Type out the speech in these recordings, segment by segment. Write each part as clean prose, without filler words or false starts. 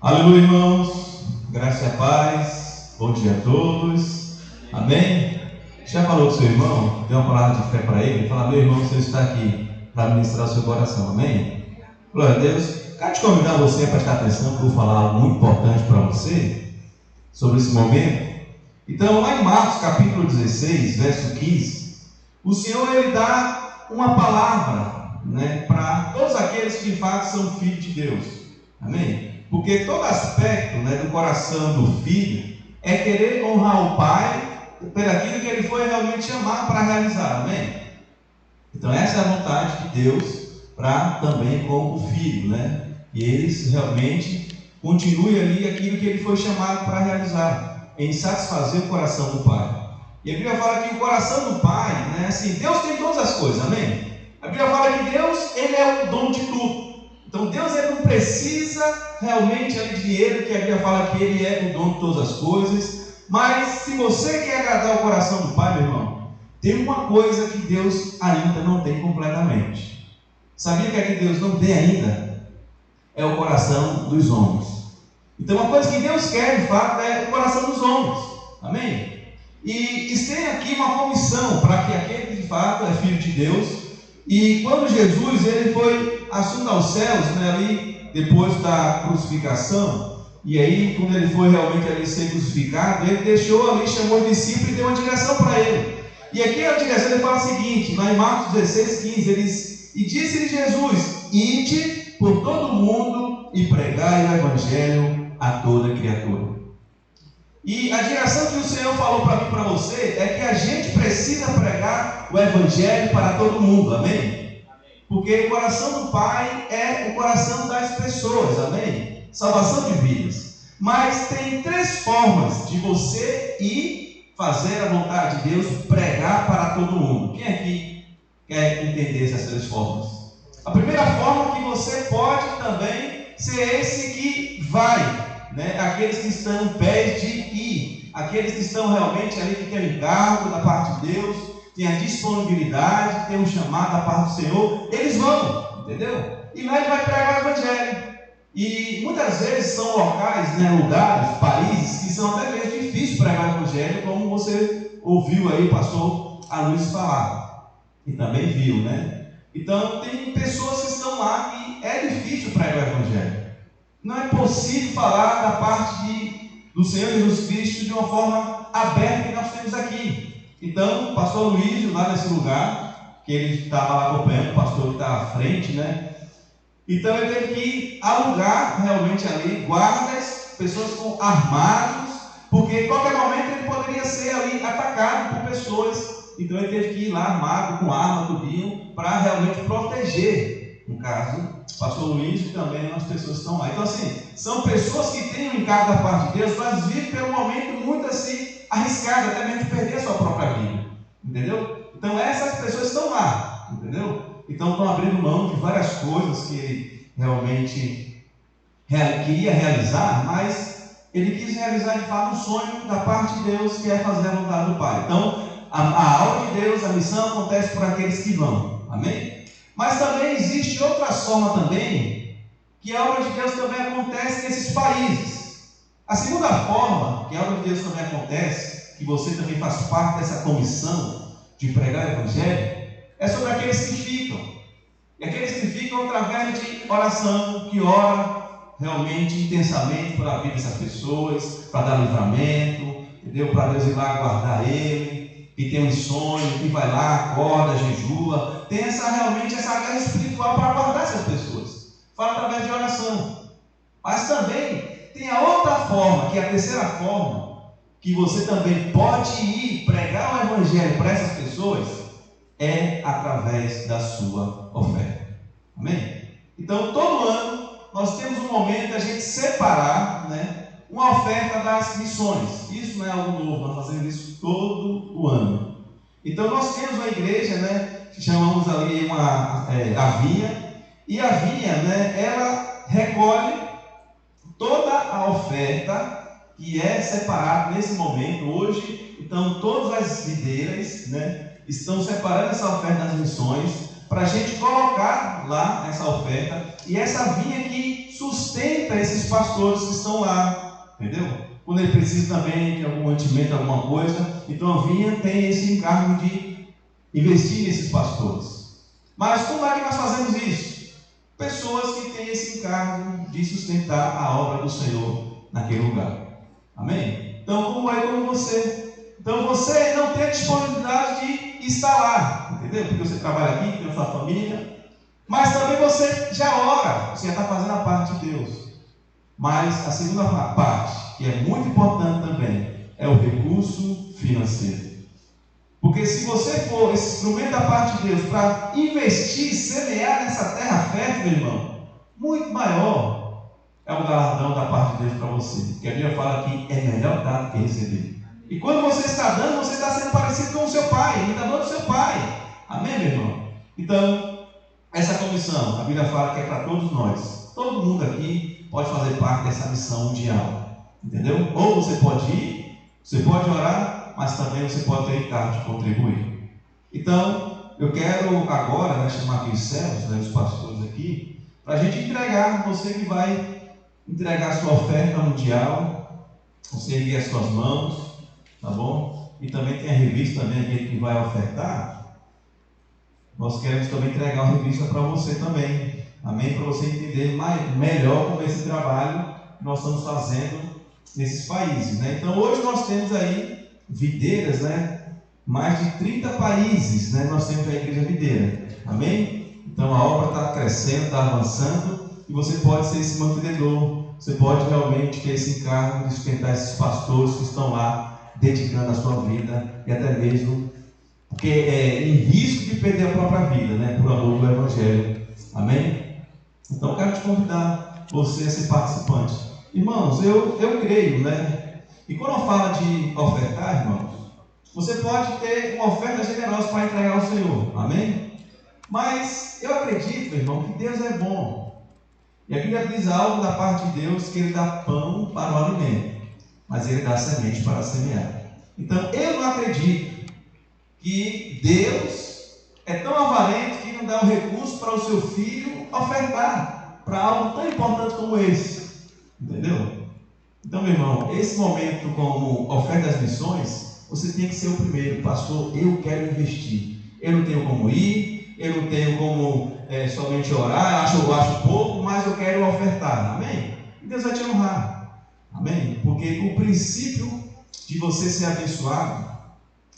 Aleluia, irmãos, graça e a paz, bom dia a todos, amém? Já falou com seu irmão, deu uma palavra de fé para ele, fala: meu irmão, você está aqui para ministrar o seu coração, amém? Glória a Deus. Quero te convidar você a prestar atenção, que eu vou falar algo muito importante para você, sobre esse momento. Então, lá em Marcos capítulo 16, verso 15, o Senhor ele dá uma palavra, para todos aqueles que de fato são filhos de Deus, amém? Porque todo aspecto, do coração do filho é querer honrar o pai por aquilo que ele foi realmente chamado para realizar, amém? Então essa é a vontade de Deus para também com o filho, e eles realmente continuem ali aquilo que ele foi chamado para realizar, em satisfazer o coração do pai. E a Bíblia fala que o coração do pai, assim, Deus tem todas as coisas, amém? A Bíblia fala que Deus, ele é o dono de tudo. Então Deus ele não precisa realmente de dinheiro, que a Bíblia fala que ele é o dono de todas as coisas. Mas se você quer agradar o coração do pai, meu irmão, tem uma coisa que Deus ainda não tem completamente. Sabia que aqui Deus não tem ainda? É o coração dos homens. Então uma coisa que Deus quer de fato é o coração dos homens, amém? E tem aqui uma comissão para que aquele que de fato é filho de Deus, e quando Jesus ele foi assunto aos céus, ali depois da crucificação, e aí quando ele foi realmente ali ser crucificado, ele deixou ali, chamou os discípulos e deu uma direção para ele. E aqui a direção ele fala o seguinte, lá em Marcos 16, 15, ele diz: e disse-lhe Jesus: ide por todo o mundo e pregai o evangelho a toda criatura. E a direção que o Senhor falou para mim e para você é que a gente precisa pregar o evangelho para todo mundo, amém? Porque o coração do Pai é o coração das pessoas, amém? Salvação de vidas. Mas tem três formas de você ir fazer a vontade de Deus, pregar para todo mundo. Quem aqui quer entender essas três formas? A primeira forma é que você pode também ser esse que vai, aqueles que estão pés de ir, aqueles que estão realmente ali, que tem o encargo da parte de Deus, tem a disponibilidade, tem um chamado da parte do Senhor, eles vão, entendeu? E lá ele vai pregar o evangelho. E muitas vezes são locais, lugares, países, que são até mesmo difíceis pregar o evangelho, como você ouviu aí o pastor Aloysio falar, e também viu, Então tem pessoas que estão lá que é difícil pregar o evangelho. Não é possível falar da parte do Senhor Jesus Cristo de uma forma aberta que nós temos aqui. Então, o pastor Luiz, lá nesse lugar, que ele estava lá acompanhando, o pastor que está à frente, Então, ele teve que alugar realmente ali guardas, pessoas com armados, porque em qualquer momento ele poderia ser ali atacado por pessoas. Então, ele teve que ir lá armado, com arma, tudinho, para realmente proteger, no caso, o pastor Luiz e também as pessoas que estão lá. Então, assim, são pessoas que têm um encargo da parte de Deus, mas vivem por um momento muito assim, arriscado, até mesmo de perder a sua própria vida, entendeu? Então essas pessoas estão lá, entendeu? Então estão abrindo mão de várias coisas que ele realmente queria realizar, mas ele quis realizar de fato um sonho da parte de Deus, que é fazer a vontade do Pai. Então a obra de Deus, a missão acontece por aqueles que vão, amém? Mas também existe outra forma também, que a obra de Deus também acontece nesses países. A segunda forma que a obra de Deus também acontece, que você também faz parte dessa comissão de pregar o evangelho, é sobre aqueles que ficam. E aqueles que ficam através de oração, que ora realmente intensamente pela vida dessas pessoas, para dar livramento, entendeu? Para Deus ir lá guardar ele, que tem um sonho, que vai lá, acorda, jejua, tem realmente essa guerra espiritual para guardar essas pessoas. Fala através de oração. Mas também tem a outra forma, que é a terceira forma, que você também pode ir pregar o evangelho para essas pessoas, é através da sua oferta. Amém? Então, todo ano, nós temos um momento de a gente separar, uma oferta das missões. Isso não é algo novo, nós fazemos isso todo o ano. Então, nós temos uma igreja, que chamamos ali a Vinha, e a Vinha, ela recolhe toda a oferta que é separada nesse momento, hoje. Então todas as videiras, estão separando essa oferta das missões, para a gente colocar lá essa oferta, e essa vinha que sustenta esses pastores que estão lá, entendeu? Quando ele precisa também de algum mantimento, alguma coisa, então a vinha tem esse encargo de investir nesses pastores. Mas como é que nós fazemos isso? Pessoas que têm esse encargo de sustentar a obra do Senhor naquele lugar. Amém? Então, como é como você? Então, você não tem a disponibilidade de estar lá, entendeu? Porque você trabalha aqui, tem a sua família, mas também você já ora, você já está fazendo a parte de Deus. Mas a segunda parte, que é muito importante também, é o recurso financeiro. Porque se você for esse instrumento da parte de Deus para investir, semear nessa terra fértil, meu irmão, muito maior é o galardão da parte de Deus para você. Porque a Bíblia fala que é melhor dar do que receber. E quando você está dando, você está sendo parecido com o seu pai, imitador do seu pai. Amém, meu irmão? Então, essa comissão, a Bíblia fala que é para todos nós. Todo mundo aqui pode fazer parte dessa missão mundial. Entendeu? Ou você pode ir, você pode orar, mas também você pode ter encargo de contribuir. Então, eu quero agora, né, chamar aqui os servos, né, os pastores aqui, para a gente entregar, você que vai entregar a sua oferta mundial, você erguer as suas mãos, tá bom? E também tem a revista, também, aquele que vai ofertar. Nós queremos também entregar a revista para você também, amém? Para você entender melhor como esse trabalho que nós estamos fazendo nesses países, né? Então hoje nós temos aí videiras, né? Mais de 30 países, né? Nós temos a igreja videira, amém? Então a obra está crescendo, está avançando, e você pode ser esse mantenedor, você pode realmente ter esse encargo de sustentar esses pastores que estão lá dedicando a sua vida, e até mesmo porque é em risco de perder a própria vida, né? Por amor do Evangelho, amém? Então eu quero te convidar você a ser participante. Irmãos, eu creio, né? E quando eu falo de ofertar, irmãos, você pode ter uma oferta generosa para entregar ao Senhor, amém? Mas eu acredito, meu irmão, que Deus é bom. E a Bíblia diz algo da parte de Deus, que Ele dá pão para o alimento, mas Ele dá semente para semear. Então eu não acredito que Deus é tão avarento que não dá um recurso para o seu filho ofertar para algo tão importante como esse. Entendeu? Então, meu irmão, esse momento como oferta das missões, você tem que ser o primeiro. Pastor, eu quero investir. Eu não tenho como ir, eu não tenho como somente orar, eu acho pouco, mas eu quero ofertar. Amém? E Deus vai te honrar. Amém? Porque o princípio de você ser abençoado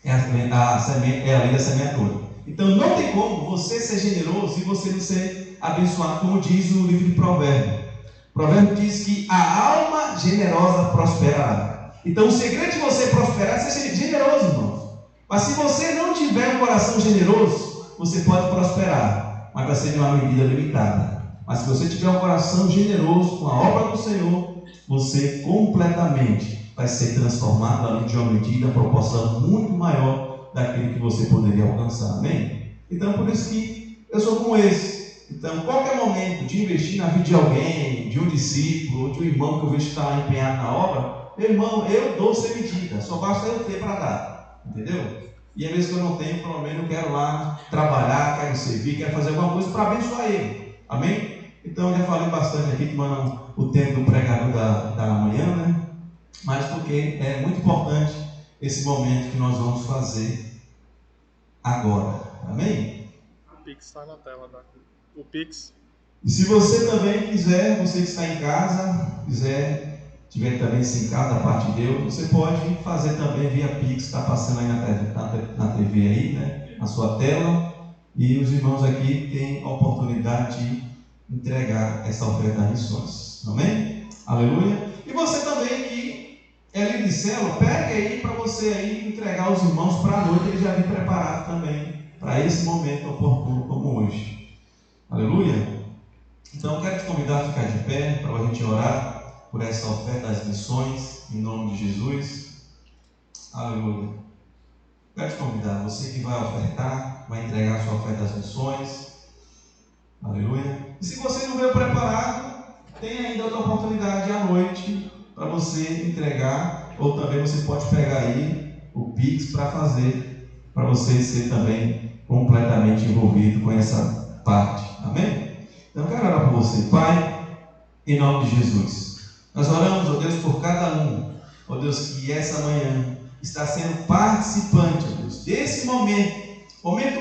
é a lei da semeadura. Então não tem como você ser generoso e você não ser abençoado, como diz o livro de Provérbios. Provérbio diz que a alma generosa prosperará. Então o segredo de você prosperar é ser generoso, irmãos. Mas se você não tiver um coração generoso, você pode prosperar, mas vai ser de uma medida limitada. Mas se você tiver um coração generoso com a obra do Senhor, você completamente vai ser transformado ali de uma medida, proporção muito maior daquilo que você poderia alcançar. Amém? Então por isso que eu sou como esse. Então, qualquer momento de investir na vida de alguém, de um discípulo, de um irmão que eu vejo que está empenhado na obra, meu irmão, eu dou sem medida, só basta eu ter para dar, entendeu? E é mesmo que eu não tenho, pelo menos eu quero lá trabalhar, quero servir, quero fazer alguma coisa para abençoar ele, amém? Então, eu já falei bastante aqui, tomando o tempo do pregador da manhã, né? Mas porque é muito importante esse momento que nós vamos fazer agora, amém? O Pix está na tela, tá? O Pix. E se você também quiser, você que está em casa, tiver também esse encargo da parte de Deus, você pode fazer também via Pix, está passando aí na TV aí, né? Na sua tela. E os irmãos aqui têm a oportunidade de entregar essa oferta das missões. Amém? Aleluia. E você também que é líder de célula, pegue aí para você aí entregar os irmãos para a noite, ele já vem preparado também para esse momento oportuno como hoje. Aleluia. Então eu quero te convidar a ficar de pé para a gente orar por essa oferta das missões em nome de Jesus. Aleluia. Quero te convidar, você que vai ofertar, vai entregar a sua oferta das missões. Aleluia. E se você não veio preparado, tem ainda outra oportunidade à noite para você entregar, ou também você pode pegar aí o Pix para fazer, para você ser também completamente envolvido com essa parte. Amém? Então eu quero orar por você. Pai, em nome de Jesus, nós oramos, ó Deus, por cada um, ó Deus, que essa manhã está sendo participante, ó Deus, desse momento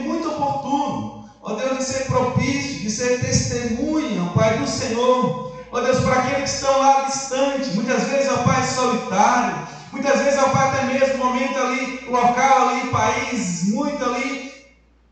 muito oportuno, ó Deus, de ser propício, de ser testemunha, ó Pai, do Senhor, ó Deus, para aqueles que estão lá distantes, muitas vezes, ó Pai, solitário, muitas vezes, ó Pai, até mesmo momento ali, local ali, país, muito ali,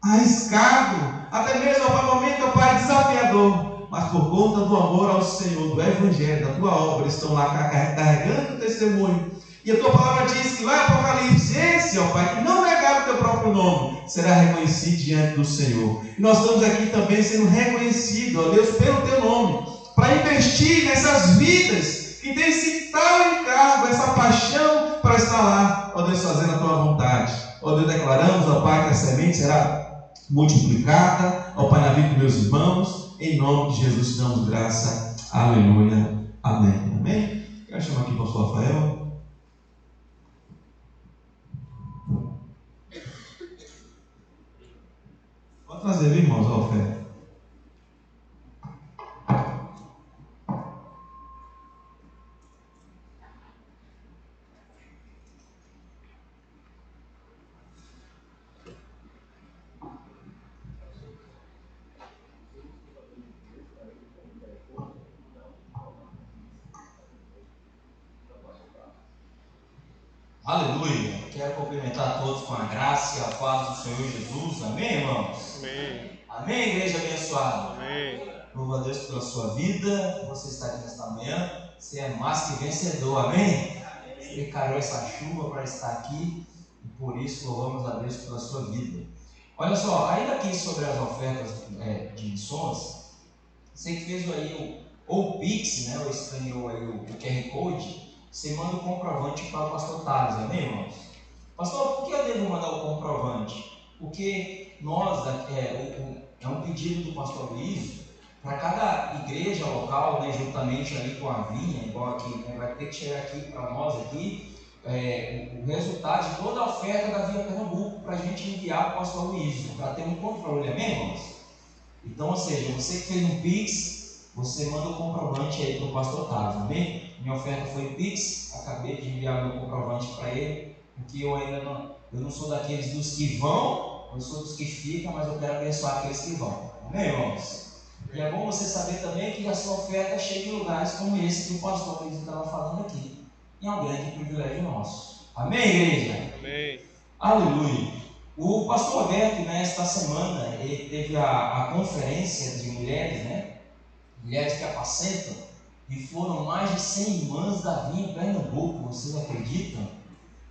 arriscado, até mesmo, ó Pai, momento, ó Pai, desafiador, mas por conta do amor ao Senhor, do Evangelho, da Tua obra, eles estão lá carregando o testemunho. E a Tua palavra diz que lá em Apocalipse, esse, ó Pai, que não negar o Teu próprio nome, será reconhecido diante do Senhor. E nós estamos aqui também sendo reconhecidos, ó Deus, pelo Teu nome, para investir nessas vidas que têm esse tal encargo, essa paixão para estar lá, ó Deus, fazendo a Tua vontade. Ó Deus, declaramos, ó Pai, que a semente será multiplicada, ó Pai, na vida dos meus irmãos. Em nome de Jesus, te damos graça. Aleluia. Amém. Amém? Quero chamar aqui o pastor Rafael. Pode trazer, viu, irmãos, a oferta. Aleluia! Quero cumprimentar todos com a graça e a paz do Senhor Jesus. Amém, irmãos? Amém. Amém, igreja abençoada. Amém. Louvo a Deus pela sua vida. Você está aqui nesta manhã. Você é mais que vencedor. Amém? Você encarou essa chuva para estar aqui e por isso louvamos a Deus pela sua vida. Olha só, ainda aqui sobre as ofertas de missões, você que fez aí o Pix, né, ou escaneou aí o QR Code, você manda o comprovante para o pastor Thales, amém, irmãos? Pastor, por que eu devo mandar o comprovante? Porque nós, é um pedido do pastor Luiz, para cada igreja local, né, juntamente ali com a vinha, igual aqui, né, vai ter que chegar aqui para nós aqui, o resultado de toda a oferta da Vinha Pernambuco, para a gente enviar para o pastor Luiz, para ter um controle, amém, irmãos? Então, ou seja, você que fez um Pix, você manda o comprovante aí para o pastor Thales, amém? Minha oferta foi Pix, acabei de enviar meu comprovante para ele, porque eu ainda não sou daqueles dos que vão, eu sou dos que ficam, mas eu quero abençoar aqueles que vão, amém, irmãos? E é bom você saber também que a sua oferta chega em lugares como esse que o pastor Luiz estava falando aqui, e é um grande privilégio nosso, amém, igreja? Amém. Aleluia! O pastor Alberto, esta semana, ele teve a conferência de mulheres, né? Mulheres que apacentam, e foram mais de 100 irmãs da Vinha Pernambuco, vocês acreditam?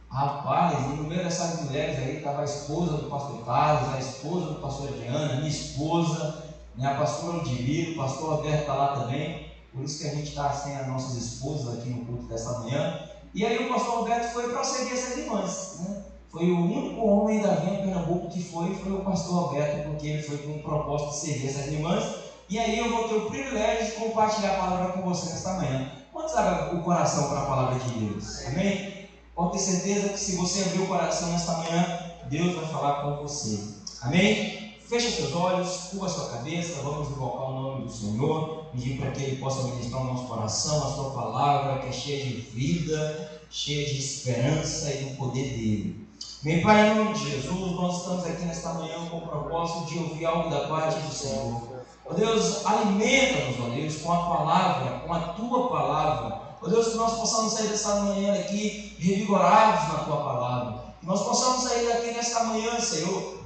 Rapaz, e no meio dessas mulheres aí estava a esposa do pastor Carlos, a esposa do pastor Adriana, minha esposa, a pastora Ludmila, o pastor Alberto está lá também, por isso que a gente está sem as nossas esposas aqui no culto desta manhã. E aí o pastor Alberto foi para seguir essas irmãs, né? Foi o único homem da Vinha Pernambuco que foi o pastor Alberto, porque ele foi com o propósito de servir essas irmãs. E aí eu vou ter o privilégio de compartilhar a palavra com você nesta manhã. Quantos abrem o coração para a palavra de Deus? Amém? Pode ter certeza que se você abrir o coração nesta manhã, Deus vai falar com você. Amém? Feche seus olhos, curva sua cabeça, vamos invocar o nome do Senhor, pedir para que Ele possa ministrar o nosso coração, a sua palavra que é cheia de vida, cheia de esperança e do poder dEle. Meu Pai, em nome de Jesus, nós estamos aqui nesta manhã com o propósito de ouvir algo da parte do Senhor. Ó Deus, alimenta-nos, ó Deus, com a palavra, com a Tua palavra. Ó Deus, que nós possamos sair desta manhã aqui revigorados na Tua palavra. Que nós possamos sair daqui nesta manhã, Senhor,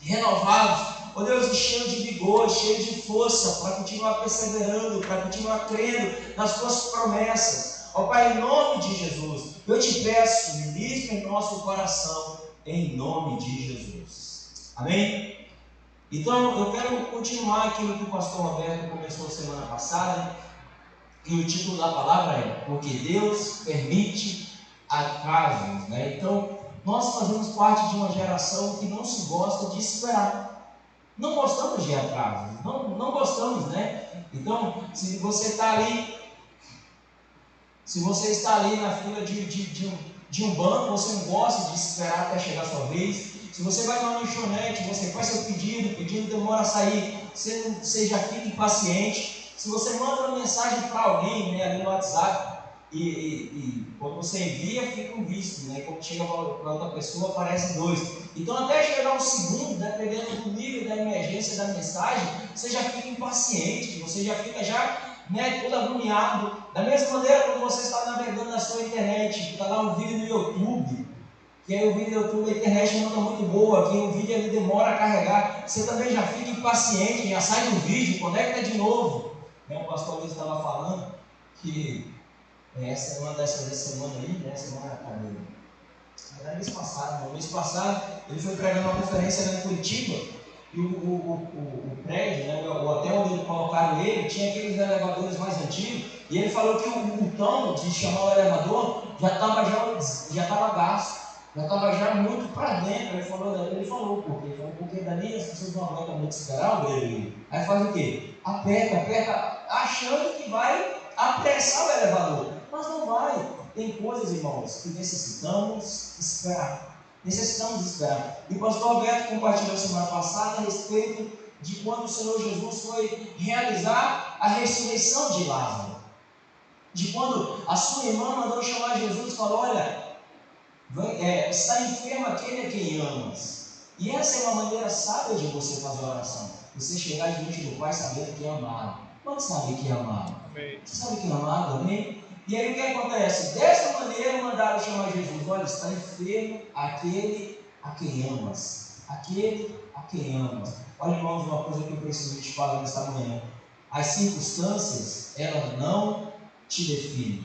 renovados. Ó Deus, cheio de vigor, cheio de força, para continuar perseverando, para continuar crendo nas Tuas promessas. Ó Pai, em nome de Jesus, eu te peço, ministra em nosso coração, em nome de Jesus. Amém? Então, eu quero continuar aquilo que o pastor Roberto começou semana passada, e o título da palavra é Porque Deus Permite Acasos, né? Então, nós fazemos parte de uma geração que não se gosta de esperar. Não gostamos de acasos, não gostamos, né? Então, se você está ali na fila de um banco, você não gosta de esperar até chegar a sua vez. Se Se você vai numa lanchonete, você faz seu pedido, o pedido demora a sair, você já fica impaciente. Se você manda uma mensagem para alguém, né, ali no WhatsApp, e quando você envia, fica um visto, né? Quando chega para outra pessoa, aparece dois. Então, até chegar um segundo, dependendo do nível da emergência da mensagem, você já fica impaciente, você já fica né, todo agoniado. Da mesma maneira, quando você está navegando na sua internet, está lá um vídeo no YouTube, que aí o vídeo do YouTube, a internet não anda muito boa, que o vídeo ali demora a carregar, você também já fica impaciente, já sai do vídeo, conecta de novo. O pastor Luiz estava falando que essa é uma dessa semana aí, né? Semana cadê? Era mês passado, no mês passado ele foi pregar uma conferência lá em Curitiba e o prédio, né, o hotel onde colocaram ele, tinha aqueles elevadores mais antigos e ele falou que o botão de chamar o elevador já estava gasto, já estava já muito para dentro. Ele falou porque dali as pessoas não aguentam muito esperar ele. Aí faz o quê? Aperta, achando que vai apressar o elevador, mas não vai. Tem coisas, irmãos, que necessitamos esperar. E o pastor Alberto compartilhou semana passada a respeito de quando o Senhor Jesus foi realizar a ressurreição de Lázaro. De quando a sua irmã mandou chamar Jesus e falou: olha, está enfermo aquele a quem amas. E essa é uma maneira sábia de você fazer a oração. Você chegar diante do Pai sabendo que é amado. Quando sabe que é amado? Amém. Você sabe que é amado, amém? E aí o que acontece? Dessa maneira mandaram chamar Jesus: olha, está enfermo aquele a quem amas. Aquele a quem amas. Olha, irmãos, uma coisa que eu preciso te falar nesta manhã. As circunstâncias, elas não te definem.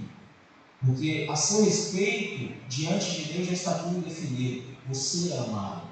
Porque a seu respeito, diante de Deus já está tudo definido. Você é amado.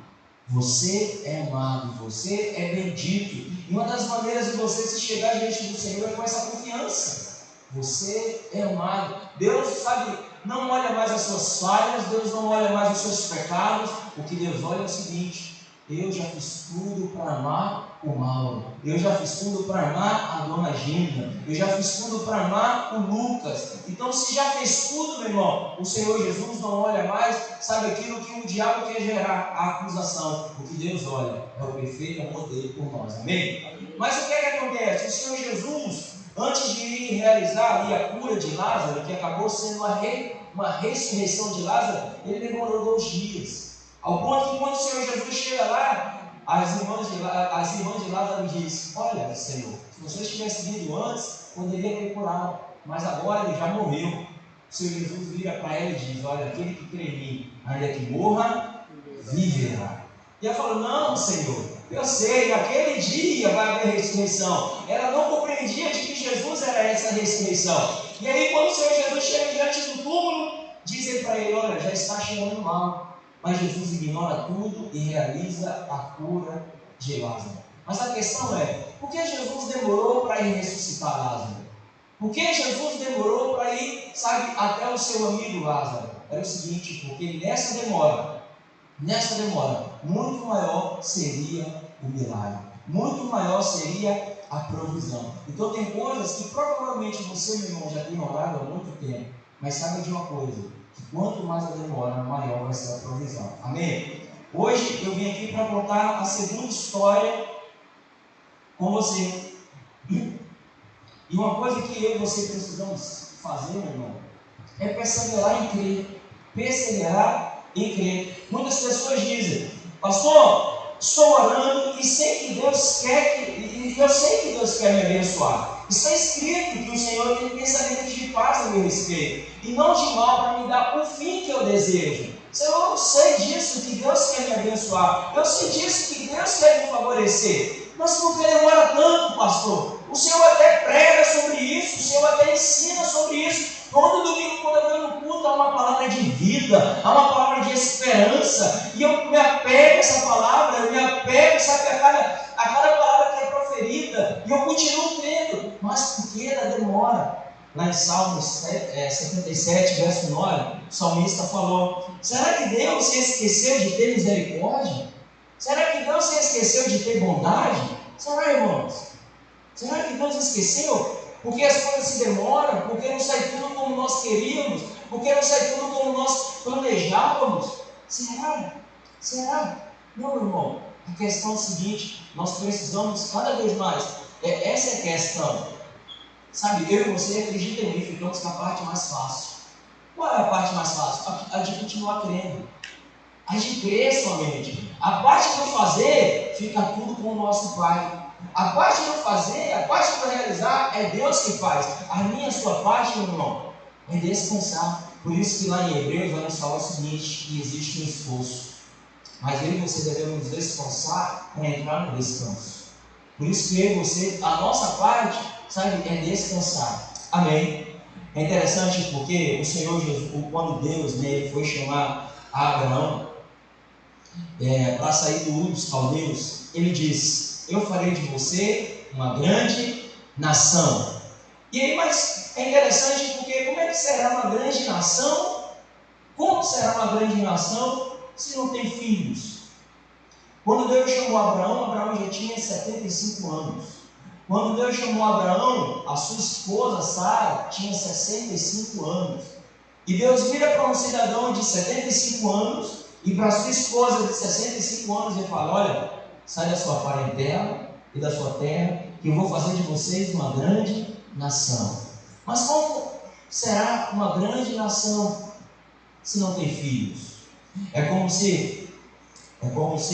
Você é amado. Você é bendito. E uma das maneiras de você se chegar diante do Senhor é com essa confiança. Você é amado. Deus, sabe, não olha mais as suas falhas. Deus não olha mais os seus pecados. O que Deus olha é o seguinte: eu já fiz tudo para amar o Mauro. Eu já fiz tudo para amar a dona Gina. Eu já fiz tudo para amar o Lucas. Então, se já fez tudo, meu irmão, o Senhor Jesus não olha mais, sabe, aquilo que o diabo quer gerar, a acusação. O que Deus olha é o perfeito amor dele por nós. Amém? Mas o que é que acontece? O Senhor Jesus, antes de ir realizar ali a cura de Lázaro, que acabou sendo uma ressurreição de Lázaro, ele demorou 2 dias. Ao ponto que quando o Senhor Jesus chega lá, as irmãs de Lázaro dizem: olha, Senhor, se você tivesse vindo antes, poderia ter curado, mas agora ele já morreu. O Senhor Jesus vira para ela e diz: olha, aquele que crê em mim, ainda que morra, viverá. E ela falou: não, Senhor, eu sei, naquele dia vai haver ressurreição. Ela não compreendia de que Jesus era essa ressurreição. E aí, quando o Senhor Jesus chega diante do túmulo, dizem para ele: olha, já está cheirando mal. Mas Jesus ignora tudo e realiza a cura de Lázaro. Mas a questão é: por que Jesus demorou para ir ressuscitar Lázaro? Por que Jesus demorou para ir, sabe, até o seu amigo Lázaro? Era o seguinte: porque nessa demora, muito maior seria o milagre, muito maior seria a provisão. Então tem coisas que provavelmente você, meu irmão, já tem orado há muito tempo, mas sabe de uma coisa: que quanto mais a demora, maior vai ser a provisão. Amém? Hoje eu vim aqui para contar a segunda história com você. E uma coisa que eu e você precisamos fazer, meu irmão, é perseverar em crer. Perseverar em crer. Muitas pessoas dizem: pastor, estou orando e sei que Deus quer e eu sei que Deus quer me abençoar. Está escrito que o Senhor tem pensamentos de paz a meu respeito e não de mal, para me dar o fim que eu desejo. Senhor, eu sei disso, que Deus quer me abençoar. Eu sei disso, que Deus quer me favorecer. Mas por que demora tanto, pastor? O Senhor até prega sobre isso, o Senhor até ensina sobre isso. Todo domingo, quando eu venho no culto, há uma palavra de vida, há uma palavra de esperança, e eu me apego a essa palavra, eu me apego, sabe, a cada palavra que é proferida, e eu continuo crendo. Mas por que ela demora? Lá em Salmos 77, verso 9, o salmista falou: será que Deus se esqueceu de ter misericórdia? Será que Deus se esqueceu de ter bondade? Será, irmãos? Será que Deus esqueceu? Porque as coisas se demoram, porque não sai tudo como nós queríamos, porque não sai tudo como nós planejávamos. Será? Não, meu irmão. A questão é a seguinte: nós precisamos cada vez mais. Essa é a questão. Sabe, eu e você, acredita em mim, ficamos com a parte mais fácil. Qual é a parte mais fácil? A de continuar crendo. A de crer somente. A parte de não fazer, fica tudo com o nosso Pai. A parte de não fazer, a parte de não realizar, é Deus que faz. A minha, a sua parte, meu irmão, é descansar. Por isso que lá em Hebreus vai nos falar o seguinte, que existe um esforço. Mas eu e você devemos nos esforçar para entrar no descanso. Por isso que eu e você, a nossa parte, sabe, é descansar. Amém? É interessante porque o Senhor Jesus, quando Deus, né, ele foi chamar Abraão para sair do Ur dos Caldeus, ele diz: eu farei de você uma grande nação. E aí, mas é interessante porque como é que será uma grande nação? Como será uma grande nação se não tem filhos? Quando Deus chamou Abraão, Abraão já tinha 75 anos. Quando Deus chamou Abraão, a sua esposa Sara tinha 65 anos. E Deus vira para um cidadão de 75 anos e para a sua esposa de 65 anos e fala: olha, sai da sua parentela e da sua terra, que eu vou fazer de vocês uma grande nação. Mas como será uma grande nação se não tem filhos? É como se vamos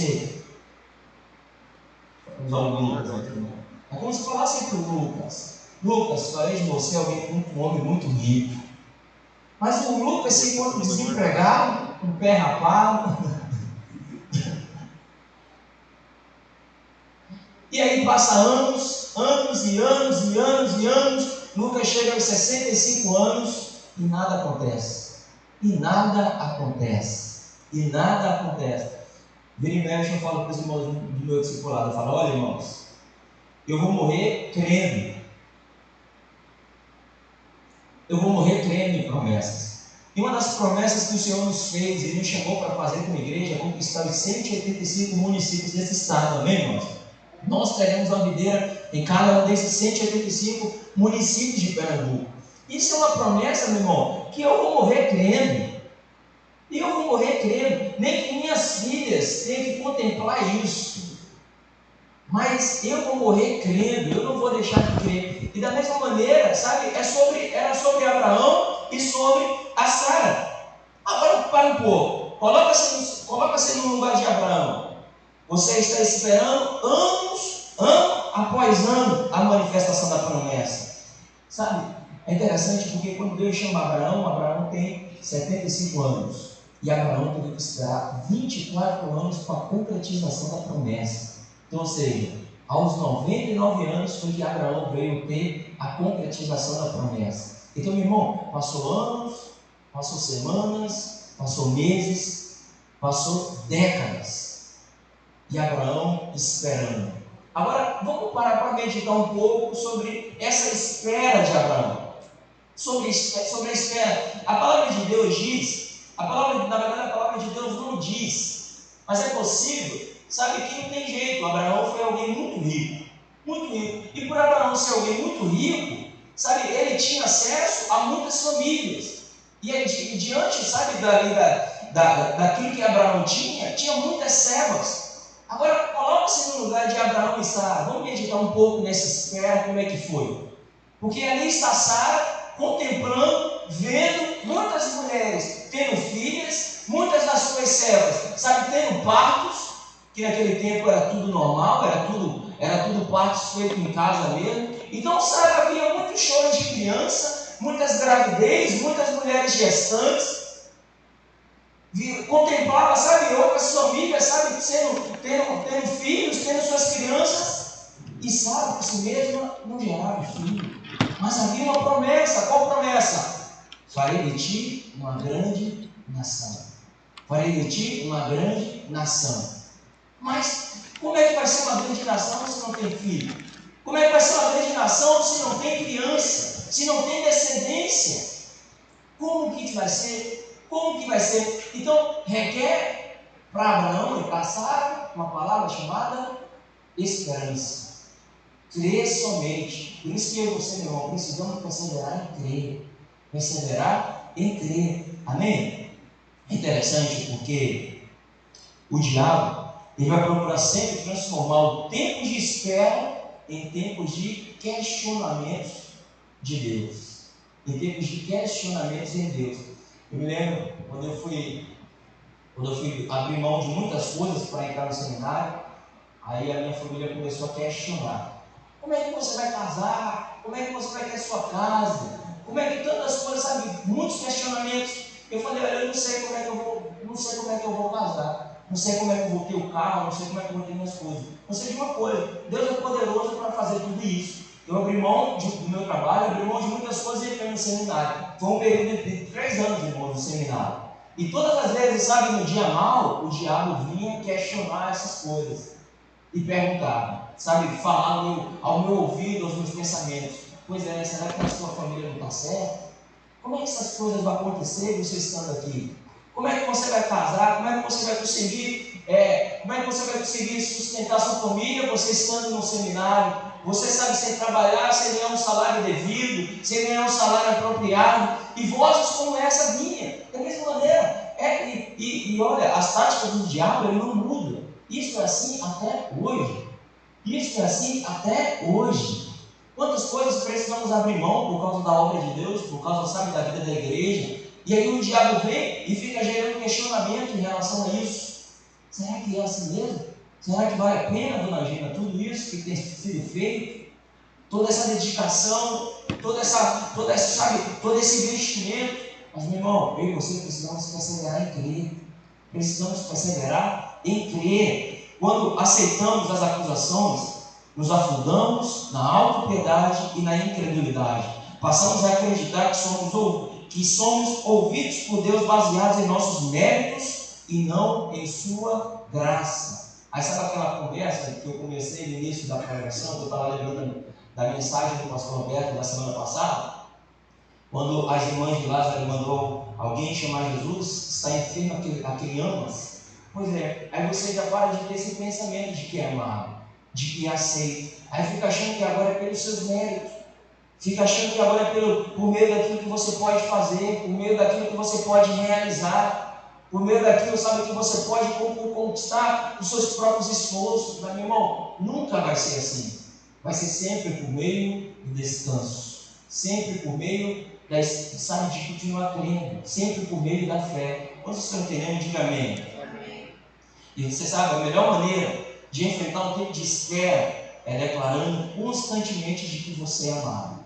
usar o Lucas aqui, né? É como se falasse para o Lucas, farei de você um homem muito rico. Mas o Lucas se encontra desempregado, com o pé rapado. E aí passa anos e anos e anos e anos. Lucas chega aos 65 anos e nada acontece. E nada acontece. E nada acontece. Vira e mexe, eu falo para os irmãos do meu discipulado, eu falo: olha, irmãos, eu vou morrer crendo. Eu vou morrer crendo em promessas. E uma das promessas que o Senhor nos fez e nos chamou para fazer como igreja é conquistar os 185 municípios desse estado, amém, irmãos? Nós teremos uma videira em cada um desses 185 municípios de Pernambuco. Isso é uma promessa, meu irmão, que eu vou morrer crendo. E eu vou morrer crendo. Nem que minhas filhas tenham que contemplar isso. Mas eu vou morrer crendo, eu não vou deixar de crer. E da mesma maneira, sabe, era sobre Abraão e sobre a Sara. Agora para um pouco, coloca-se no lugar de Abraão. Você está esperando ano após ano, a manifestação da promessa. Sabe, é interessante porque quando Deus chama Abraão tem 75 anos. E Abraão teve que esperar 24 anos para a concretização da promessa. Então, ou seja, aos 99 anos foi que Abraão veio ter a concretização da promessa. Então, meu irmão, passou anos, passou semanas, passou meses, passou décadas. E Abraão esperando. Agora, vamos parar para meditar um pouco sobre essa espera de Abraão. Sobre a espera. A palavra de Deus diz, na verdade a palavra de Deus não diz, mas é possível, sabe que não tem jeito. Abraão foi alguém muito rico. E por Abraão ser alguém muito rico, sabe, ele tinha acesso a muitas famílias. E diante, sabe, daquilo que Abraão tinha muitas servas. Agora, coloque-se no lugar de Abraão e Sara. Vamos meditar um pouco nessa espera, como é que foi. Porque ali está Sara contemplando, vendo muitas mulheres tendo filhas, muitas das suas servas, sabe, tendo partos, que naquele tempo era tudo normal, era tudo partos feitos em casa mesmo. Então, Sara havia muito choro de criança, muitas gravidez, muitas mulheres gestantes. Contemplava, sabe, outras famílias, sabe, tendo filhos, tendo suas crianças, e Sara por si mesma não gerava filho. Mas havia uma promessa. Qual promessa? Farei de ti uma grande nação. Farei de ti uma grande nação. Mas como é que vai ser uma grande nação se não tem filho? Como é que vai ser uma grande nação se não tem criança? Se não tem descendência? Como que vai ser? Como que vai ser? Então, requer para Abraão e para Sara uma palavra chamada esperança. Crer somente. Por isso que eu e você, meu irmão, precisamos perseverar em crer. Perseverar em crer. Amém? É interessante porque o diabo, Ele vai procurar sempre transformar o tempo de espera em tempos de questionamentos de Deus. Em tempos de questionamentos em Deus. Eu me lembro quando eu fui abrir mão de muitas coisas para entrar no seminário, aí a minha família começou a questionar. Como é que você vai casar? Como é que você vai ter sua casa? Como é que tantas coisas, sabe? Muitos questionamentos. Eu falei, olha, eu não sei como é que eu vou casar. Não sei como é que eu vou ter o carro, não sei como é que eu vou ter minhas coisas. Não sei de uma coisa, Deus é poderoso para fazer tudo isso. Eu abri mão do meu trabalho, abri mão de muitas coisas e entrei no seminário. Foi um período de 3 anos depois do seminário. E todas as vezes, sabe, no dia mal, o diabo vinha questionar essas coisas. E perguntava, sabe, falar ao meu ouvido, aos meus pensamentos. Pois é, será que a sua família não está certa? Como é que essas coisas vão acontecer você estando aqui? Como é que você vai casar? Como é que você vai conseguir sustentar sua família, você estando no seminário? Você sabe, sem trabalhar, sem ganhar um salário devido, sem ganhar um salário apropriado. E vozes como essa vinha, da mesma maneira. E olha, as táticas do diabo, ele não mudam. Isso é assim até hoje. Isso é assim até hoje. Quantas coisas precisamos abrir mão por causa da obra de Deus, por causa, sabe, da vida da igreja. E aí o diabo vem e fica gerando questionamento em relação a isso. Será que é assim mesmo? Será que vale a pena, dona Gina, tudo isso que tem sido feito? Toda essa dedicação, todo esse investimento. Mas, meu irmão, eu e você precisamos perseverar em crer. Precisamos perseverar em crer. Quando aceitamos as acusações, nos afundamos na autopiedade e na incredulidade. Passamos a acreditar que somos ouvidos por Deus baseados em nossos méritos e não em sua graça. Aí sabe aquela conversa que eu comecei no início da pregação, que eu estava lembrando da mensagem do pastor Roberto da semana passada, quando as irmãs de Lázaro mandou alguém chamar Jesus, está enfermo a quem amas. Pois é, aí você já para de ter esse pensamento de que é amado, de que é aceito. Aí fica achando que agora é pelos seus méritos, fica achando que agora é por meio daquilo que você pode fazer, por meio daquilo que você pode realizar, por meio daquilo, sabe, que você pode conquistar os seus próprios esforços. Mas, meu irmão, nunca vai ser assim. Vai ser sempre por meio do descanso, sempre por meio de continuar crendo, sempre por meio da fé. Quando vocês estão entendendo, diga amém. Amém. E você sabe, a melhor maneira de enfrentar um tempo de espera é declarando constantemente de que você é amado.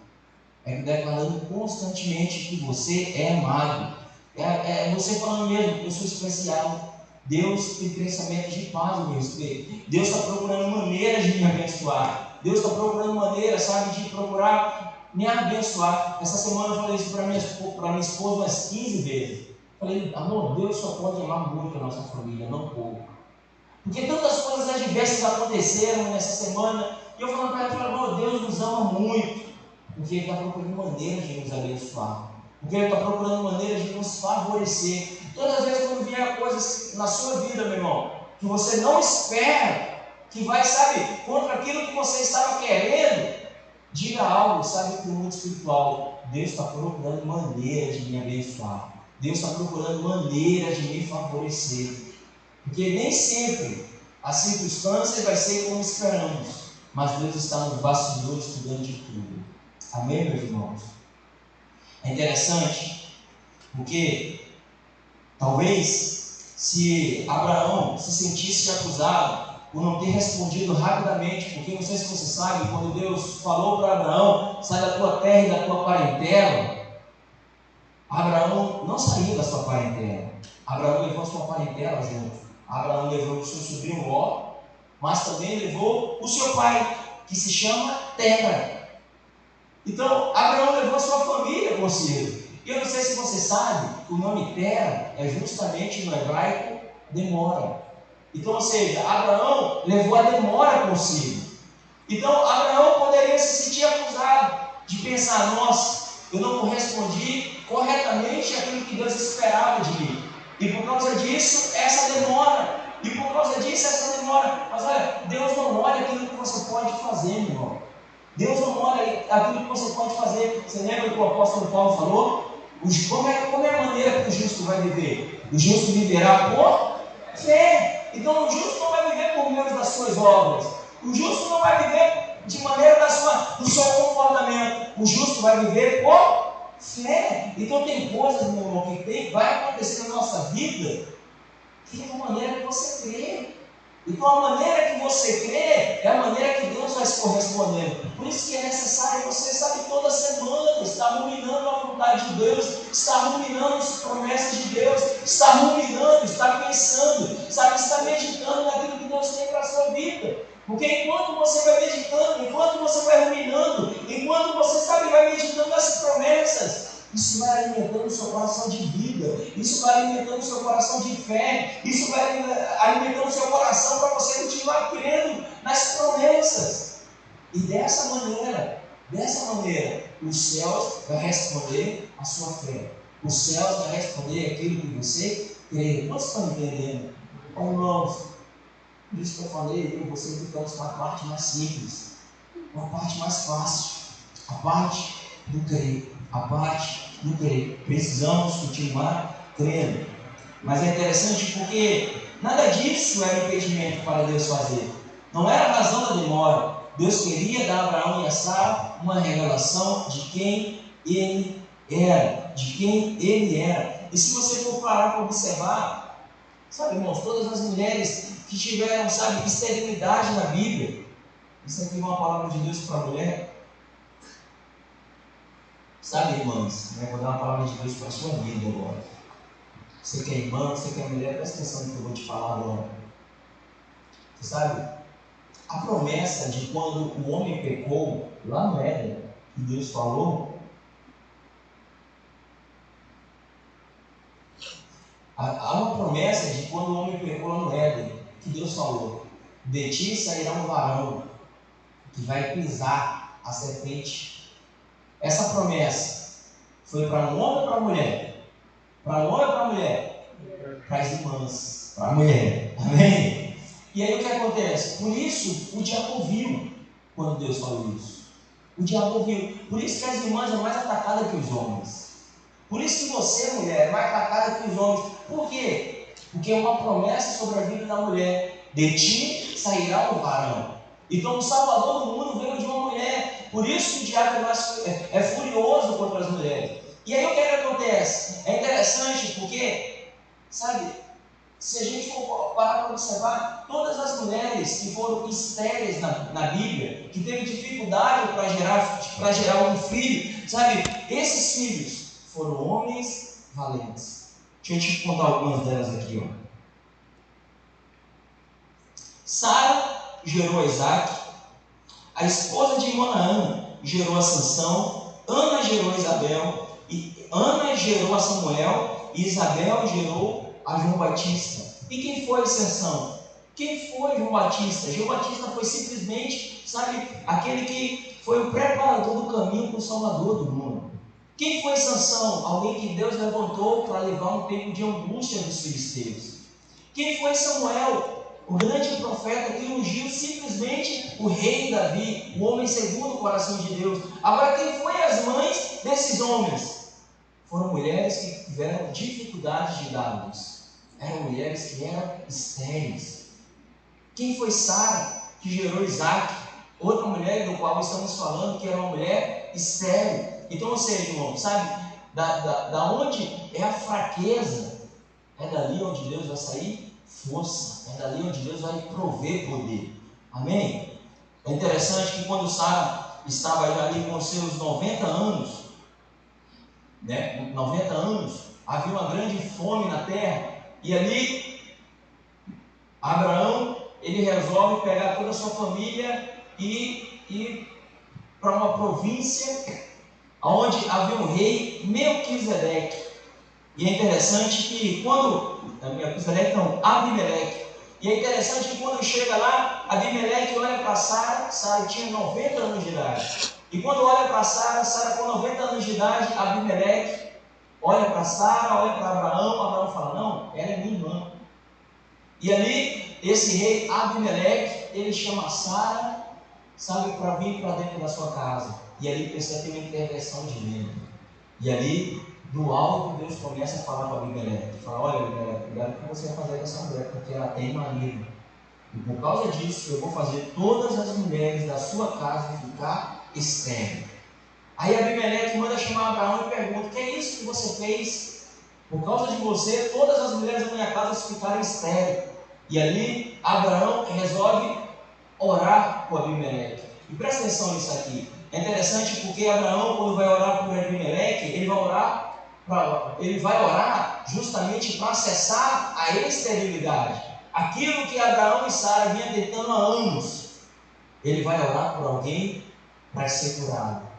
É declarando constantemente que você é amado. É você falando mesmo, eu sou especial. Deus tem pensamentos de paz no meu respeito. Deus está procurando maneiras de me abençoar. Deus está procurando maneiras, sabe, de procurar me abençoar. Essa semana eu falei isso para minha esposa umas 15 vezes. Falei, amor, Deus só pode amar muito a nossa família, não pouco. Porque tantas coisas adversas aconteceram nessa semana. E eu falando para ela, amor, Deus nos ama muito. Porque Ele está procurando maneiras de nos abençoar. Porque Ele está procurando maneiras de nos favorecer. Todas as vezes quando vier coisas na sua vida, meu irmão, que você não espera, que vai, sabe, contra aquilo que você estava querendo, diga algo, sabe, para o mundo espiritual. Deus está procurando maneiras de me abençoar. Deus está procurando maneiras de me favorecer. Porque nem sempre as circunstâncias vai ser como esperamos. Mas Deus está nos bastidores cuidando de tudo. Amém, meus irmãos? É interessante, porque talvez se Abraão se sentisse acusado por não ter respondido rapidamente, porque não sei se você sabe, quando Deus falou para Abraão, sai da tua terra e da tua parentela, Abraão não saiu da sua parentela. Abraão levou a sua parentela junto. Abraão levou o seu sobrinho Ló, mas também levou o seu pai, que se chama Tera. Então, Abraão levou a sua família consigo. E eu não sei se você sabe, o nome Tera é justamente no hebraico demora. Então, ou seja, Abraão levou a demora consigo. Então, Abraão poderia se sentir acusado de pensar, nossa, eu não correspondi corretamente àquilo que Deus esperava de mim. E por causa disso, essa demora. E por causa disso, essa demora. Mas olha, Deus não olha aquilo que você pode fazer, meu irmão. Deus não olha aquilo que você pode fazer. Você lembra que o apóstolo Paulo falou? Como é a maneira que o justo vai viver? O justo viverá por fé. Então o justo não vai viver por meio das suas obras. O justo não vai viver de maneira do seu comportamento. O justo vai viver por fé. Então tem coisas, meu irmão, que vai acontecer na nossa vida que é a maneira que você crê. Então a maneira que você crê é a maneira que Deus vai se correspondendo. Por isso que é necessário você, sabe, toda semana estar ruminando a vontade de Deus, estar ruminando as promessas de Deus, estar ruminando, estar pensando, sabe, estar meditando naquilo que Deus tem para a sua vida. Porque enquanto você vai meditando, enquanto você vai ruminando, enquanto você, sabe, vai meditando nas promessas, isso vai alimentando o seu coração de vida, isso vai alimentando o seu coração de fé, isso vai alimentando o seu coração para você continuar crendo nas promessas. E dessa maneira, os céus vão responder a sua fé. Os céus vão responder aquilo que você crê. Quantos estão entendendo? Irmãos, por isso que eu falei, eu e você ficamos com a parte mais simples, com a parte mais fácil, a parte do crer. A parte do crer. Precisamos continuar crendo. Mas é interessante porque nada disso era impedimento para Deus fazer. Não era a razão da demora. Deus queria dar a Abraão e a Sara uma revelação de quem ele era. De quem ele era. E se você for parar para observar, sabe, irmãos, todas as mulheres que tiveram, sabe, esterilidade na Bíblia. Isso aqui é uma palavra de Deus para a mulher. Sabe, irmãs, vou dar uma palavra de Deus para a sua vida agora. Você que é irmã, você que é mulher, presta atenção no que eu vou te falar agora. Você sabe, a promessa de quando o homem pecou, lá no Éden, que Deus falou, há uma promessa de quando o homem pecou lá no Éden, que Deus falou: de ti sairá um varão que vai pisar a serpente. Essa promessa foi para um homem ou para a mulher? Para um homem ou para a mulher? Para as irmãs, para a mulher. Amém? E aí o que acontece? Por isso o diabo viu quando Deus falou isso. O diabo viu. Por isso que as irmãs são mais atacadas que os homens. Por isso que você, mulher, é mais atacada que os homens. Por quê? Porque é uma promessa sobre a vida da mulher. De ti sairá o varão. Então o Salvador do mundo veio de uma mulher. Por isso que o diabo é furioso contra as mulheres. E aí o que acontece? É interessante porque, sabe, se a gente for parar para observar, todas as mulheres que foram estéreis na Bíblia, que teve dificuldade para gerar um filho, sabe, esses filhos foram homens valentes. Deixa eu te contar algumas delas aqui, ó. Sara gerou Isaac, a esposa de Manoã gerou a Sansão, Ana gerou Isabel, e Ana gerou a Samuel, e Isabel gerou a João Batista. E quem foi Sansão? Quem foi João Batista? João Batista foi simplesmente, sabe, aquele que foi o preparador do caminho para o Salvador do mundo. Quem foi Sansão? Alguém que Deus levantou para levar um tempo de angústia dos filisteus. Quem foi Samuel? O grande profeta que ungiu simplesmente o rei Davi, o homem segundo o coração de Deus. Agora, quem foi as mães desses homens? Foram mulheres que tiveram dificuldades de dar luz. Eram mulheres que eram estéreis. Quem foi Sara, que gerou Isaac? Outra mulher do qual estamos falando, que era uma mulher estéril. Então, ou seja, irmão, sabe, da onde é a fraqueza, é dali onde Deus vai sair força, é dali onde Deus vai prover poder. Amém? É interessante que quando Sara estava ali com seus 90 anos, né, 90 anos, havia uma grande fome na terra, e ali Abraão, ele resolve pegar toda a sua família e ir para uma província onde havia um rei, Melquisedeque. E é interessante que Abimeleque. E é interessante que quando chega lá, Abimeleque olha para Sara, Sara tinha 90 anos de idade. E quando olha para Sara, Sara com 90 anos de idade, Abimeleque olha para Sara, olha para Abraão, Abraão fala: não, ela é minha irmã. E ali, esse rei Abimeleque, ele chama Sara, sabe, para vir para dentro da sua casa. E ali precisa ter uma intervenção divina. E ali do alto, Deus começa a falar para Abimeleque. Fala, olha, Abimeleque, cuidado o que você vai fazer com essa mulher, porque ela tem marido. E por causa disso, eu vou fazer todas as mulheres da sua casa ficar estéril. Aí Abimeleque manda chamar Abraão e pergunta, o que é isso que você fez? Por causa de você, todas as mulheres da minha casa ficaram estéreis. E ali, Abraão resolve orar por Abimeleque. E presta atenção nisso aqui. É interessante porque Abraão, quando vai orar por Abimeleque, ele vai orar justamente para acessar a esterilidade. Aquilo que Abraão e Sara vinham tentando há anos. Ele vai orar por alguém para ser curado.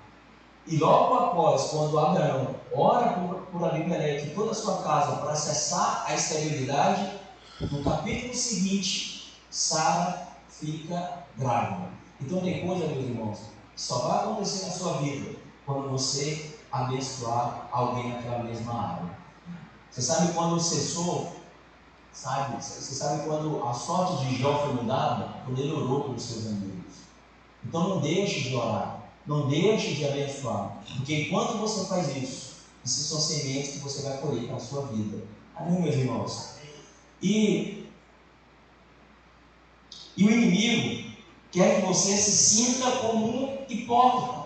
E logo após, quando Abraão ora por Abimeleque e toda a sua casa para acessar a esterilidade, no capítulo seguinte, Sara fica grávida. Então tem coisa, meus irmãos, que só vai acontecer na sua vida quando você abençoar alguém naquela mesma área. Você sabe quando cessou? Você sabe quando a sorte de Jó foi mudada? Quando ele orou pelos seus amigos. Então não deixe de orar. Não deixe de abençoar, porque enquanto você faz isso, essas são sementes que você vai colher para a sua vida. Amém, meus irmãos? E o inimigo quer que você se sinta como um hipócrita.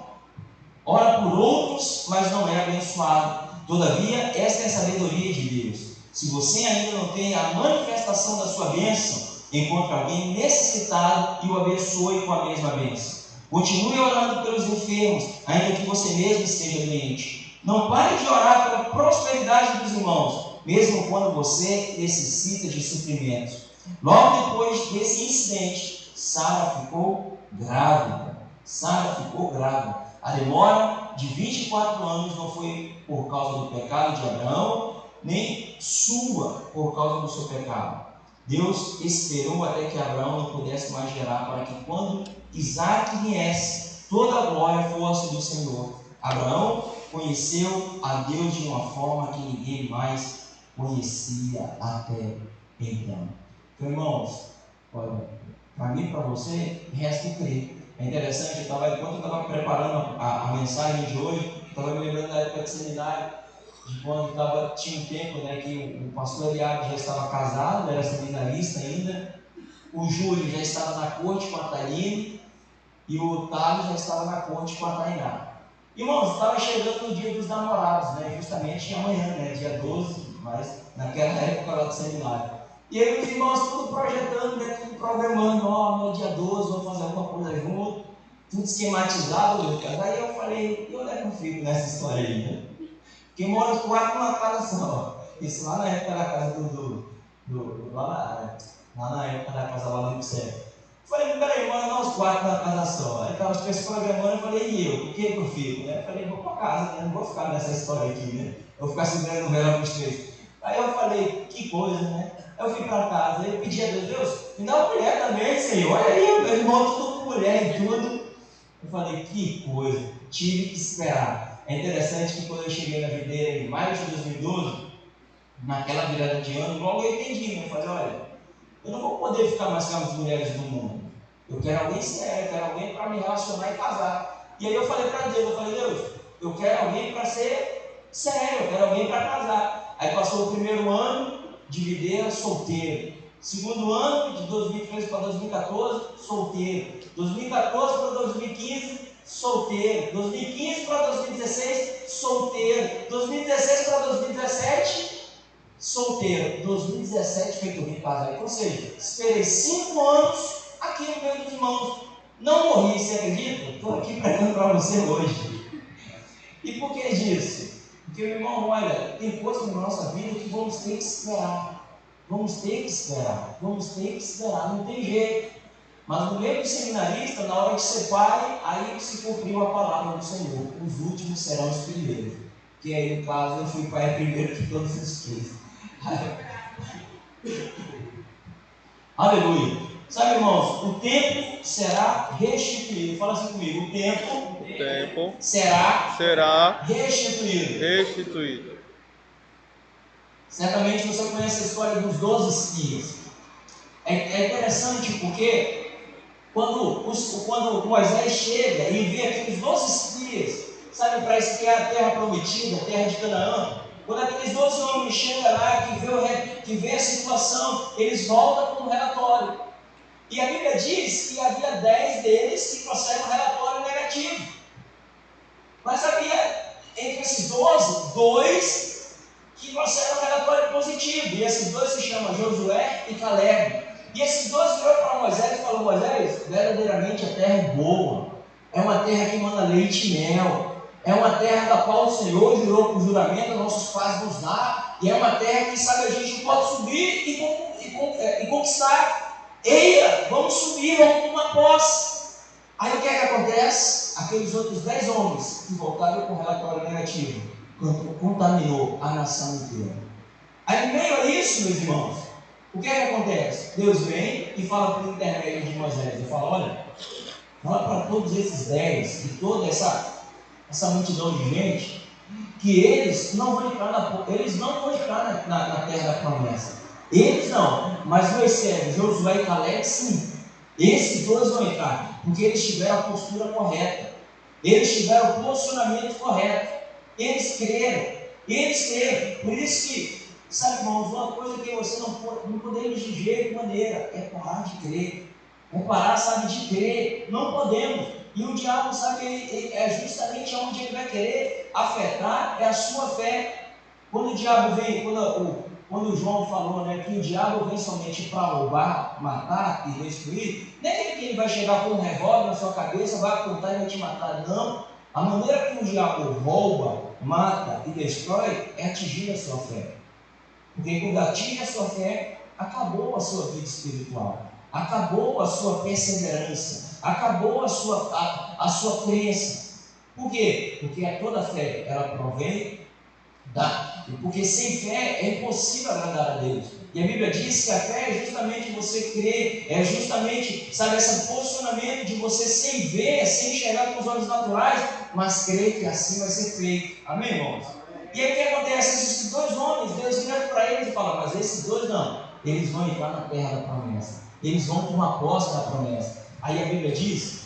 Ora por outros, mas não é abençoado. Todavia, esta é a sabedoria de Deus. Se você ainda não tem a manifestação da sua bênção, encontre alguém necessitado e o abençoe com a mesma bênção. Continue orando pelos enfermos, ainda que você mesmo esteja doente. Não pare de orar pela prosperidade dos irmãos, mesmo quando você necessita de suprimentos. Logo depois desse incidente, Sara ficou grávida. A demora de 24 anos não foi por causa do pecado de Abraão, nem sua por causa do seu pecado. Deus esperou até que Abraão não pudesse mais gerar, para que quando Isaac viesse, toda a glória fosse do Senhor. Abraão conheceu a Deus de uma forma que ninguém mais conhecia até então. Então, irmãos, olha, para mim e para você, resta crer. É interessante, enquanto eu estava preparando a mensagem de hoje, estava me lembrando da época de seminário, de quando tinha um tempo, né, que o pastor Eliabe já estava casado, era seminarista ainda, o Júlio já estava na corte com a Taline e o Otávio já estava na corte com a Tainá. Irmãos, estava chegando no dia dos namorados, né, justamente amanhã, né, dia 12, mas naquela época lá do seminário. E aí os irmãos tudo projetando, né, tudo programando, no dia 12 vamos fazer alguma coisa junto, tudo esquematizado, Lucas. Aí eu falei, e onde é que eu fico nessa história aí, né? Porque mora os quatro numa casa só. Isso lá na época da casa lá na época da casa lá do céu. Eu falei, peraí, mora nós quatro na casa só. Aí estava as pessoas programando, eu falei, e eu? Por que eu fico? Né? Eu falei, vou para casa, né? Não vou ficar nessa história aqui, né? Eu vou ficar segurando o melhor dos três. Aí eu falei, que coisa, né? Aí eu fui para casa, aí eu pedi a Deus, me dá uma mulher também, Senhor. Olha aí, meu irmão, tudo com mulher e tudo. Eu falei, que coisa, tive que esperar. É interessante que quando eu cheguei na videira em maio de 2012, naquela virada de ano, logo eu entendi, né? Eu falei, olha, eu não vou poder ficar mais com as mulheres do mundo. Eu quero alguém sério, eu quero alguém para me relacionar e casar. E aí eu falei para Deus, Deus, eu quero alguém para ser sério, eu quero alguém para casar. Aí passou o primeiro ano de videira solteiro. Segundo ano, de 2013 para 2014, solteiro. 2014 para 2015, solteiro. 2015 para 2016, solteiro. 2016 para 2017, solteiro. 2017 feito bem casado. Ou seja, esperei 5 anos aqui no meio dos irmãos. Não morri, você acredita? Estou aqui pregando para você hoje. E por que disso? Porque, meu irmão, olha, tem coisas na nossa vida que vamos ter que esperar. Vamos ter que esperar, não tem jeito. Mas no meio do seminarista, na hora de ser pai, aí se cumpriu a palavra do Senhor. Os últimos serão os primeiros. Que aí, no caso, eu fui pai primeiro que todos os três. Aleluia. Sabe, irmãos, o tempo será restituído. Fala assim comigo, o tempo será restituído. Certamente você conhece a história dos 12 espias. É interessante porque quando Moisés chega e vê aqueles 12 espias sabe, parece que é a terra prometida, a terra de Canaã. Quando aqueles 12 homens chegam lá, que vê a situação, eles voltam com um relatório. E a Bíblia diz que havia 10 deles que trouxeram um relatório negativo. Mas havia entre esses 12, 2 que trouxeram um relatório positivo. E esses 2 se chamam Josué e Caleb. E esses 2 viraram para Moisés e falaram: Moisés, verdadeiramente a terra é boa. É uma terra que manda leite e mel. É uma terra da qual o Senhor jurou por juramento, nossos pais nos dá. E é uma terra que, sabe, a gente pode subir e conquistar. Eia, vamos subir, vamos tomar posse. Aí o que é que acontece? Aqueles outros 10 homens que voltaram com um relatório negativo contaminou a nação inteira. Aí, em meio a isso, meus irmãos, o que é que acontece? Deus vem e fala por intermédio de Moisés. Ele fala: olha, fala para todos esses 10 e toda essa multidão de gente que eles não vão entrar na terra da promessa. Eles não, mas Moisés, Josué e Caleb sim. Esses 2 vão entrar, porque eles tiveram a postura correta, eles tiveram o posicionamento correto, eles creram. Por isso que, sabe, irmãos, uma coisa que você não podemos de jeito maneira é parar de crer. É parar, sabe, de crer. Não podemos. E o diabo, sabe, é justamente onde ele vai querer afetar, é a sua fé. Quando o diabo vem, quando o João falou, né, que o diabo vem somente para roubar, matar e destruir, não é que ele vai chegar com um revólver na sua cabeça, vai apontar e vai te matar, não. A maneira que o diabo rouba, mata e destrói é atingir a sua fé. Porque quando atinge a sua fé, acabou a sua vida espiritual, acabou a sua perseverança, acabou a sua crença. Por quê? Porque toda fé, ela provém porque sem fé é impossível agradar a Deus. E a Bíblia diz que a fé é justamente você crer, é justamente, sabe, esse posicionamento de você sem ver, sem enxergar com os olhos naturais, mas crer que assim vai ser feito. Amém, irmãos? E aí o que acontece? Esses 2 homens, Deus vira para eles e fala: mas esses 2 não, eles vão entrar na terra da promessa, eles vão tomar posse da promessa. Aí a Bíblia diz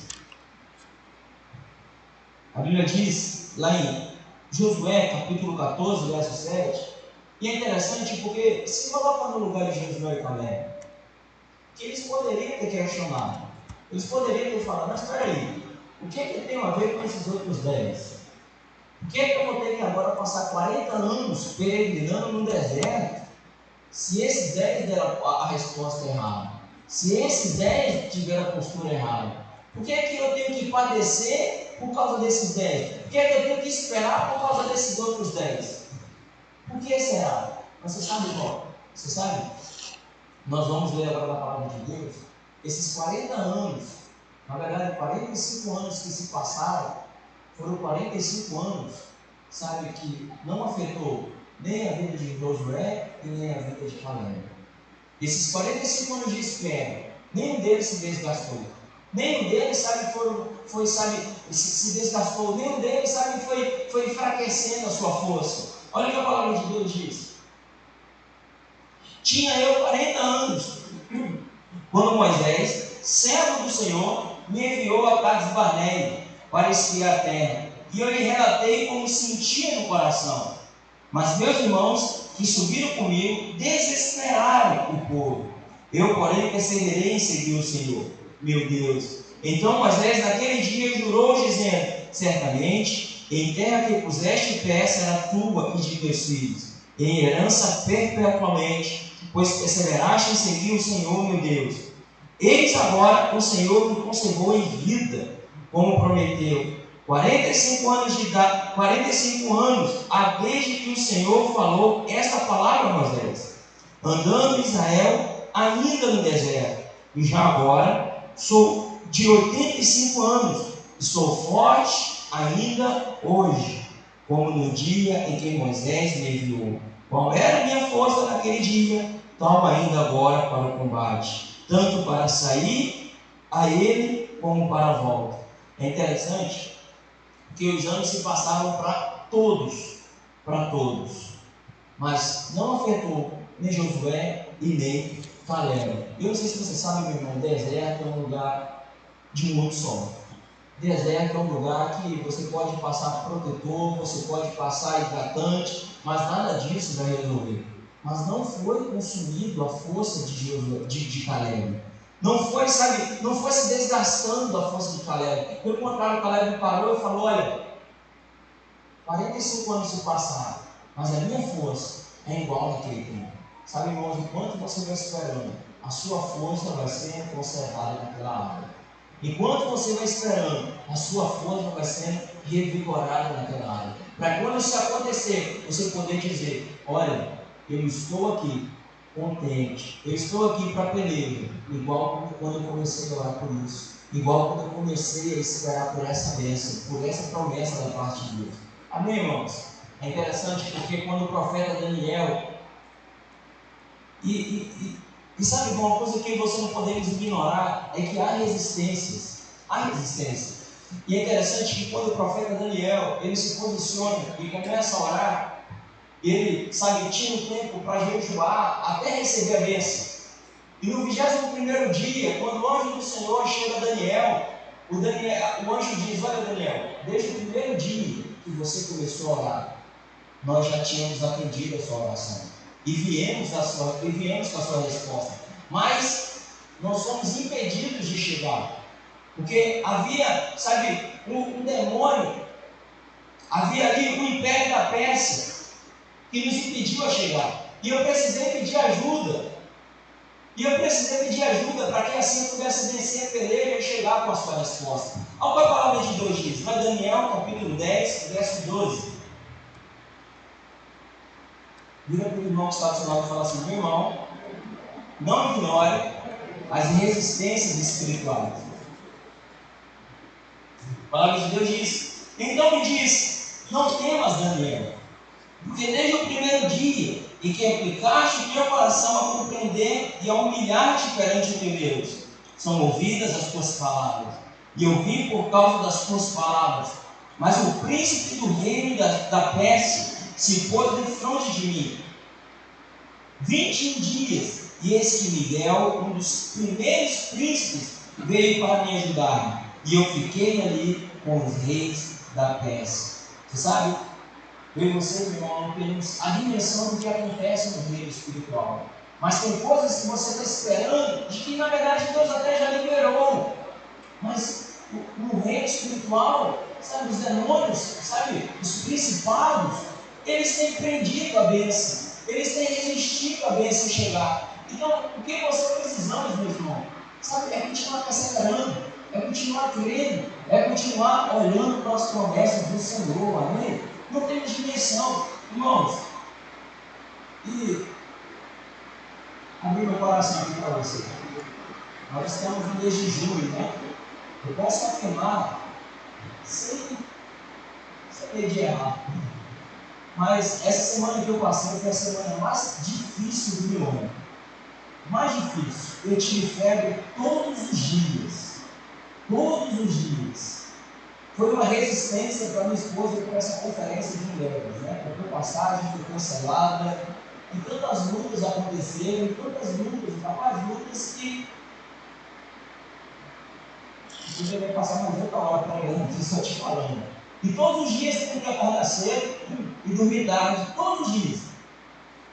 lá em Josué, capítulo 14, verso 7, e é interessante porque se coloca no lugar de Josué e Caleb, que eles poderiam ter questionado, eles poderiam ter falado: mas espera aí, o que é que tem a ver com esses outros 10? Por que é que eu vou ter que agora passar 40 anos peregrinando no deserto, se esses 10 deram a resposta errada? Se esses 10 tiveram a postura errada? Por que é que eu tenho que padecer por causa desses 10? Por que é que eu tenho que esperar por causa desses outros 10? Por que será? Você sabe, irmão? Você sabe? Nós vamos ler agora a palavra de Deus. Esses 40 anos, na verdade 45 anos que se passaram, foram 45 anos, sabe, que não afetou nem a vida de Josué e nem a vida de Caleb. Esses 45 anos de espera, nenhum deles se desgastou. Nenhum deles, sabe, se desgastou. Nenhum deles, sabe, foi enfraquecendo a sua força. Olha o que a palavra de Deus diz. Tinha eu 40 anos, quando Moisés, servo do Senhor, me enviou a Cades Barneia para espiar a terra. E eu lhe relatei como sentia no coração. Mas meus irmãos, que subiram comigo, desesperaram o povo. Eu, porém, perseverei em seguir o Senhor, meu Deus. Então Moisés naquele dia jurou, dizendo: certamente, em terra que puseste pé será tua e de teus filhos, em herança perpetuamente, pois perseveraste em seguir o Senhor, meu Deus. Eis agora o Senhor me conservou em vida, como prometeu. 45 anos de idade, 45 anos, desde que o Senhor falou esta palavra a Moisés, andando Israel ainda no deserto. E já agora sou de 85 anos e sou forte ainda hoje, como no dia em que Moisés me enviou. Qual era a minha força naquele dia, tal ainda agora para o combate, tanto para sair a ele como para a volta. É interessante que os anos se passaram para todos, mas não afetou nem Josué e nem Caleb. Eu não sei se você sabe, meu irmão, o deserto é um lugar de muito sol. Deserto é um lugar que você pode passar protetor, você pode passar hidratante, mas nada disso vai resolver. Mas não foi consumido a força de Caleb. Não foi, sabe, não foi se desgastando a força de Caleb. Pelo contrário, Caleb parou e falou: olha, 45 anos se passaram, mas a minha força é igual naquele tempo. Sabe, irmãos, enquanto você vai esperando, a sua força vai ser conservada naquela área. Enquanto você vai esperando, a sua força vai sendo revigorada naquela área. Para quando isso acontecer, você poder dizer: olha, eu estou aqui contente, eu estou aqui para peleja, igual quando eu comecei a orar por isso, igual quando eu comecei a esperar por essa bênção, por essa promessa da parte de Deus. Amém, irmãos? É interessante porque quando o profeta Daniel e sabe, uma coisa que você não podemos ignorar é que há resistências. Há resistência. E é interessante que quando o profeta Daniel ele se posiciona e começa a orar, ele, sabe, tira o tempo para jejuar até receber a bênção. E no 21º dia, quando o anjo do Senhor chega a Daniel, o anjo diz: olha, Daniel, desde o primeiro dia que você começou a orar, nós já tínhamos atendido a sua oração. E viemos com a sua resposta. Mas nós fomos impedidos de chegar. Porque havia, sabe, um demônio, havia ali um império da Pérsia que nos impediu a chegar. E eu precisei pedir ajuda. Para que assim eu pudesse vencer a peleja e chegar com a sua resposta. Olha o que a palavra de Deus diz. Vai Daniel, capítulo 10, verso 12. Vira para o irmão que está do seu lado e fala assim: meu irmão, não ignore as resistências espirituais. A palavra de Deus diz: então me diz, não temas, Daniel, porque desde o primeiro dia em que aplicaste o teu coração a compreender e a humilhar-te perante o teu Deus, são ouvidas as tuas palavras, e eu vim por causa das tuas palavras. Mas o príncipe do reino da Pérsia se pôs de fronte de mim 21 dias, e eis que Miguel, um dos primeiros príncipes, veio para me ajudar, e eu fiquei ali com os reis da Pérsia. Você sabe, eu e você, meu irmão, não temos a dimensão do que acontece no reino espiritual, mas tem coisas que você está esperando, de que na verdade Deus até já liberou, mas no reino espiritual, sabe, os demônios, sabe, os principados, eles têm prendido a bênção, eles têm resistido a bênção chegar. Então, o que nós precisamos, meu irmão, sabe, é continuar perseverando, é continuar crendo, é continuar olhando para as promessas do Senhor, amém? Não temos dimensão, irmãos. E abrir meu coração aqui para você. Nós estamos no mês de julho, né? Eu posso afirmar, sem medo de errar, mas essa semana que eu passei foi a semana mais difícil do meu ano. Mais difícil. Eu tive febre todos os dias. Todos os dias. Foi uma resistência para minha esposa para essa conferência de mulheres, né? Comprou passagem, foi cancelada. E tantas lutas aconteceram, lutas que eu deveria passar mais outra hora pregando aqui, só te falando. E todos os dias tem que acordar cedo e dormir tarde, todos os dias.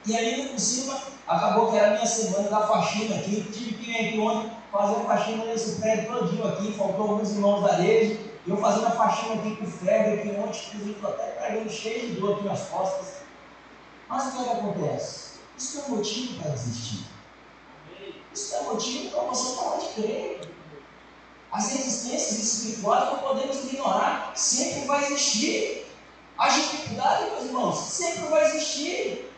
E ainda por cima, acabou que era a minha semana da faxina aqui, tive que vir aqui ontem fazer a faxina nesse prédio todinho aqui, faltou alguns irmãos da rede, eu fazendo a faxina aqui com febre, aqui ontem, inclusive estou até pregando cheio de dor aqui nas costas. Mas o que acontece? Isso não é motivo para desistir. Isso não é motivo para você parar de crer. As resistências espirituais não podemos ignorar, sempre vai existir. A dificuldade, meus irmãos, sempre vai existir.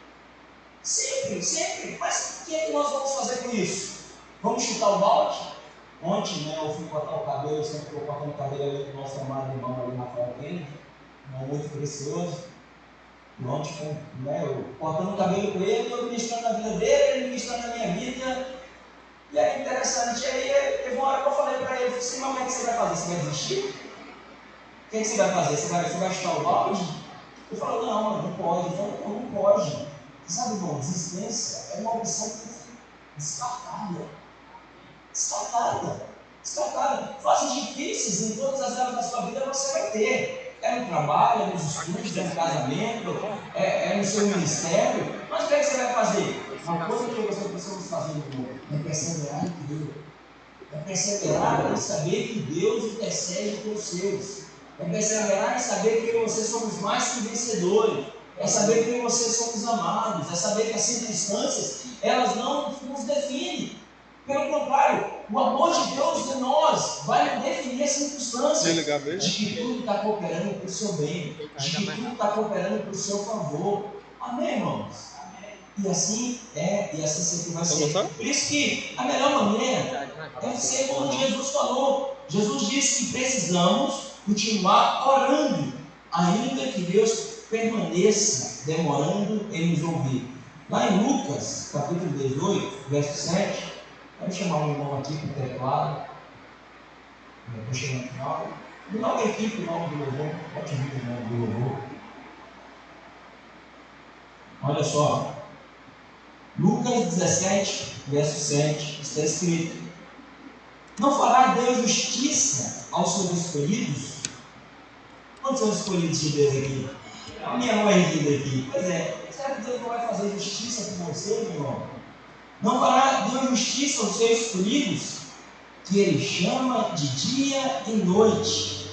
Sempre, sempre. Mas o que é que nós vamos fazer com isso? Vamos chutar o balde? Ontem, né, eu fui cortar o cabelo, eu sempre estou cortando o cabelo ali do nosso amado irmão ali na Kennedy, um irmão muito precioso. E ontem, né, eu cortando o cabelo com ele, eu ministrando na vida dele, ele ministrando na minha vida. E aí, interessante, aí teve uma hora que eu falei para ele, assim, mas o que é que você vai fazer? Você vai desistir? O que é que você vai fazer? Você vai chutar o balde? Ele falou, não pode. Eu falei, não pode. Você sabe, irmão, desistência é uma opção descartada. Descartada. descartável. Fases difíceis em todas as áreas da sua vida você vai ter. É no trabalho, é nos estudos, é no casamento, é no seu ministério. Mas o que é que você vai fazer? Uma coisa que você precisa fazer no mundo é perseverar em Deus. É perseverar em saber que Deus intercede pelos seus. É perseverar em saber que vocês somos mais que vencedores. É saber que vocês somos amados. É saber que as circunstâncias, elas não nos definem. Pelo contrário, o amor de Deus em nós vai definir as circunstâncias de que tudo está cooperando para o seu bem, de que tudo está cooperando para o seu favor. Amém, irmãos? E assim é, e assim sempre vai ser. Por isso que a melhor maneira deve ser como Jesus falou. Jesus disse que precisamos continuar orando, ainda que Deus permaneça demorando em nos ouvir. Lá em Lucas, capítulo 18, verso 7, vamos chamar um irmão aqui para o teclado. Estou chegando no final. Do nome da equipe, o nome do louvor. Pode vir o nome do louvor. Olha só. Lucas 17, verso 7, está escrito: não fará Deus justiça aos seus escolhidos? Quantos são escolhidos de Deus aqui? A minha mãe linda aqui. Pois é, será que Deus não vai fazer justiça com você, meu irmão? Não fará Deus justiça aos seus escolhidos, que Ele chama de dia e noite,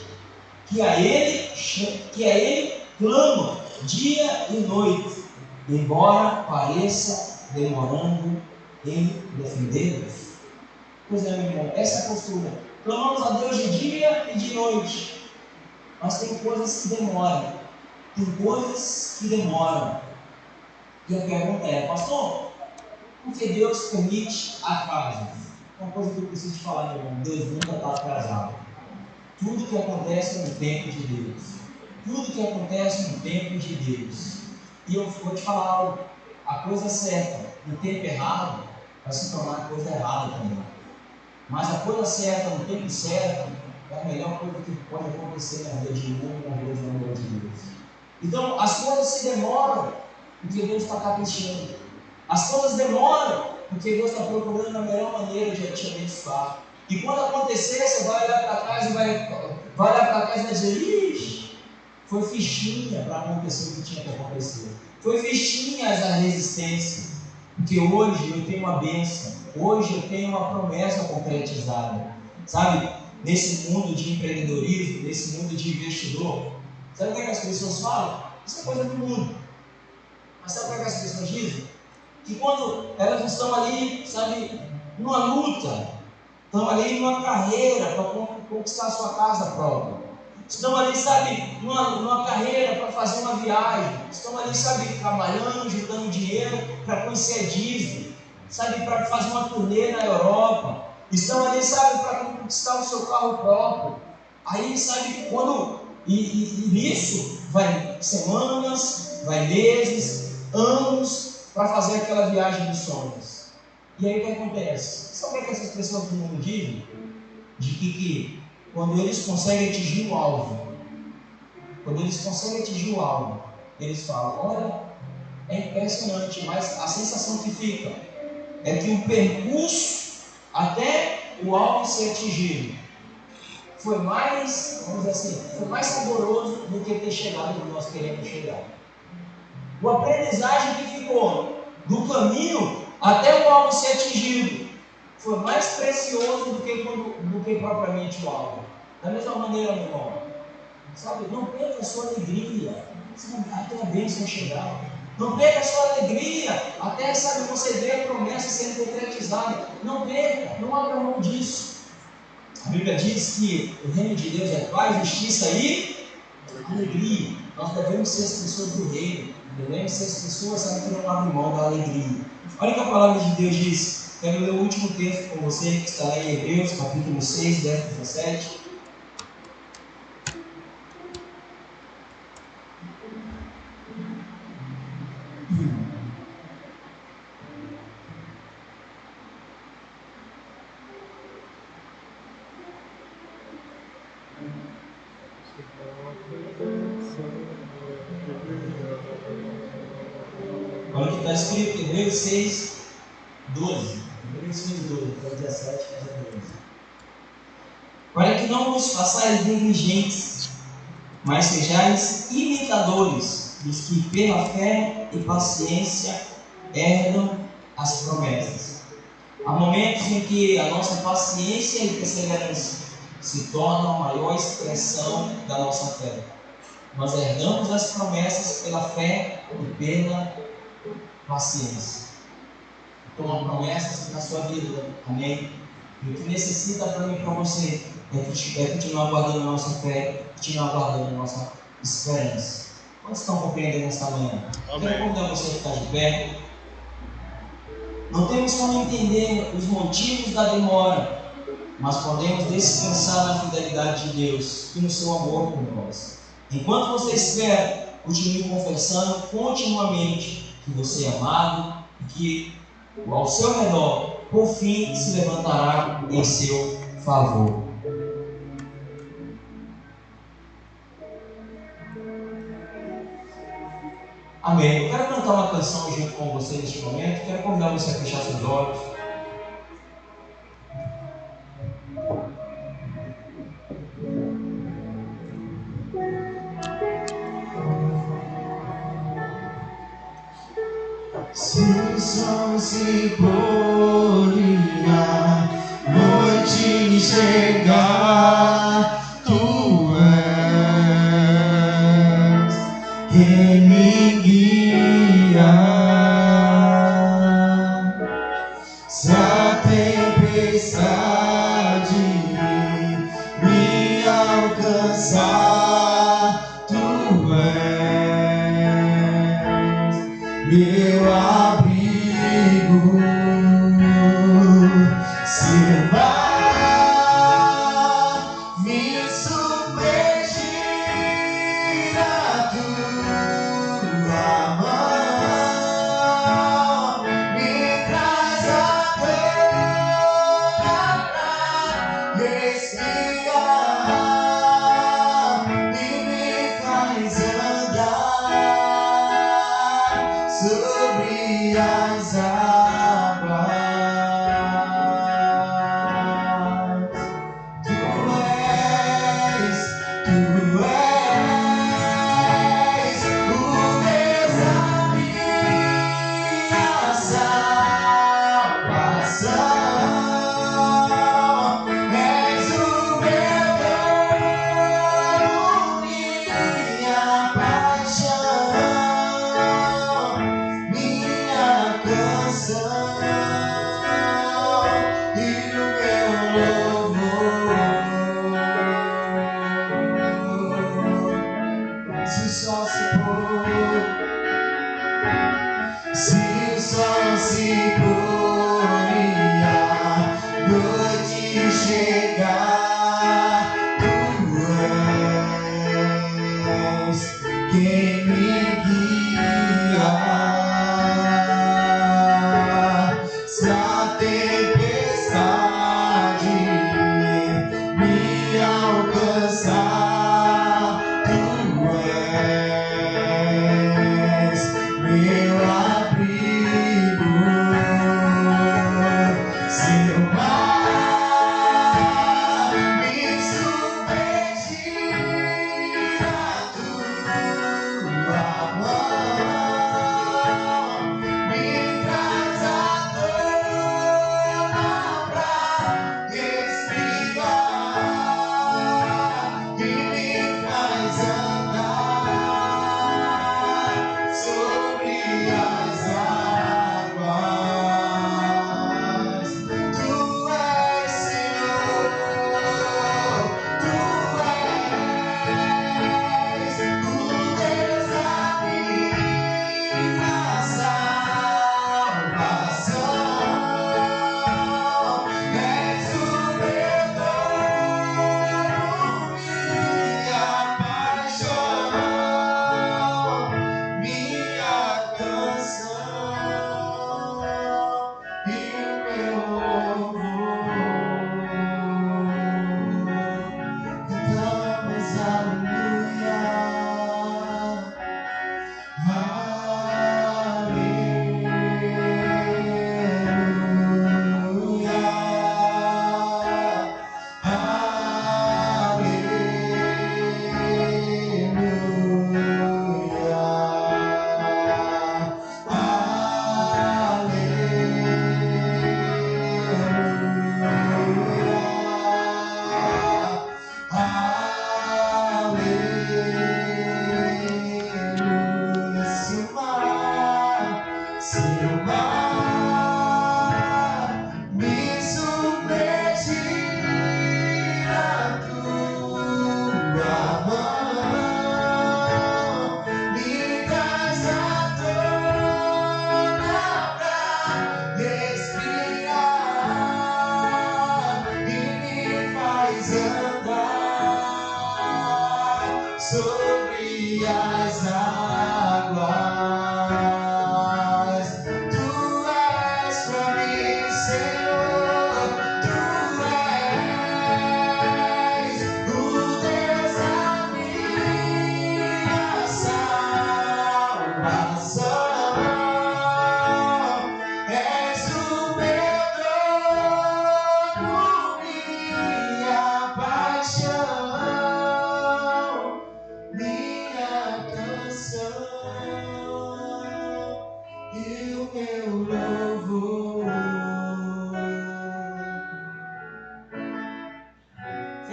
que a Ele clama dia e noite, embora pareça demorando em defendê-los? Pois é, meu irmão, essa é a postura. Clamamos a Deus de dia e de noite, mas tem coisas que demoram. Tem coisas que demoram. E a pergunta é: pastor, por que Deus permite atrasos? Uma coisa que eu preciso te falar, meu irmão: Deus nunca está atrasado. Tudo que acontece no tempo de Deus. Tudo que acontece no tempo de Deus. E eu vou te falar algo: a coisa certa no tempo errado vai se tornar a coisa errada também. Mas a coisa certa no tempo certo é a melhor coisa que pode acontecer na vida de um e na vida de uma mulher de Deus. Então, as coisas se demoram porque Deus está caprichando. As coisas demoram porque Deus está procurando a melhor maneira de te abençoar. E quando acontecer, você vai olhar para trás e vai olhar para trás e vai dizer: ixi, foi fichinha para acontecer o que tinha que acontecer. Foi fichinhas a resistência. Porque hoje eu tenho uma bênção. Hoje eu tenho uma promessa concretizada. Sabe? Nesse mundo de empreendedorismo, nesse mundo de investidor, sabe o que as pessoas falam? Isso é coisa do mundo. Mas sabe o que as pessoas dizem? Que quando elas estão ali, sabe, numa luta, estão ali numa carreira para conquistar a sua casa própria, estão ali, sabe, numa carreira para fazer uma viagem, estão ali, sabe, trabalhando, juntando dinheiro para conhecer a Disney, sabe, para fazer uma turnê na Europa, estão ali, sabe, para conquistar o seu carro próprio. Aí, sabe, quando e nisso vai semanas, vai meses, anos para fazer aquela viagem dos sonhos. E aí o que acontece? Sabe o que essas pessoas do mundo dizem? De que quando eles conseguem atingir o alvo, eles falam: olha, é impressionante, mas a sensação que fica é que o percurso até o alvo ser atingido foi mais, vamos dizer assim, foi mais saboroso do que ter chegado onde nós queremos chegar. O aprendizagem que ficou do caminho até o alvo ser atingido foi mais precioso do que propriamente o alvo. Da mesma maneira, meu irmão, sabe, não perca a sua alegria, sabe, até a bênção chegar. Não perca a sua alegria até, sabe, você ver a promessa sendo concretizada. Não perca, não abra mão disso. A Bíblia diz que o reino de Deus é paz, justiça e alegria. Nós devemos ser as pessoas do reino. Devemos ser as pessoas, sabe, que não abrem mão da alegria. Olha o que a palavra de Deus diz. Quero ler o último texto com você, que está lá em Hebreus, capítulo 6, verso 17. Olha o que está escrito em Hebreus 6, 12. Hebreus 6, 12, 17, 12. não vos façais negligentes, mas sejais imitadores dos que pela fé e paciência herdam as promessas. Há momentos em que a nossa paciência e perseverança se tornam a maior expressão da nossa fé. Nós herdamos as promessas pela fé e pela paciência. Então, há promessas na sua vida, amém? E o que necessita para mim e para você é continuar guardando a nossa fé, continuar guardando a nossa esperança. Quantos estão compreendendo nesta manhã? Quero convidar você a ficar de pé. Não temos como entender os motivos da demora, mas podemos descansar na fidelidade de Deus e no seu amor por nós. Enquanto você espera, continue confessando continuamente que você é amado e que ao seu redor, por fim, se levantará em seu favor. Amém. Eu quero cantar uma canção junto com você neste momento. Quero convidar você a fechar seus olhos. Se o sol se pôr e a noite chegar, tu és quem me guia. Se a tempestade me alcançar, tu és meu abrigo. Se o mar me submergir, a tua mão me traz a terra pra respirar e me faz andar sobre as águas. Tu és o Deus da minha salvação. És o meu dono, minha paixão, minha canção e o meu louvor. Se o sol se pôr, se o sol se pôr e a noite chegar, tu és quem me guia. Se a tempestade me alcançar, tu és meu abrigo.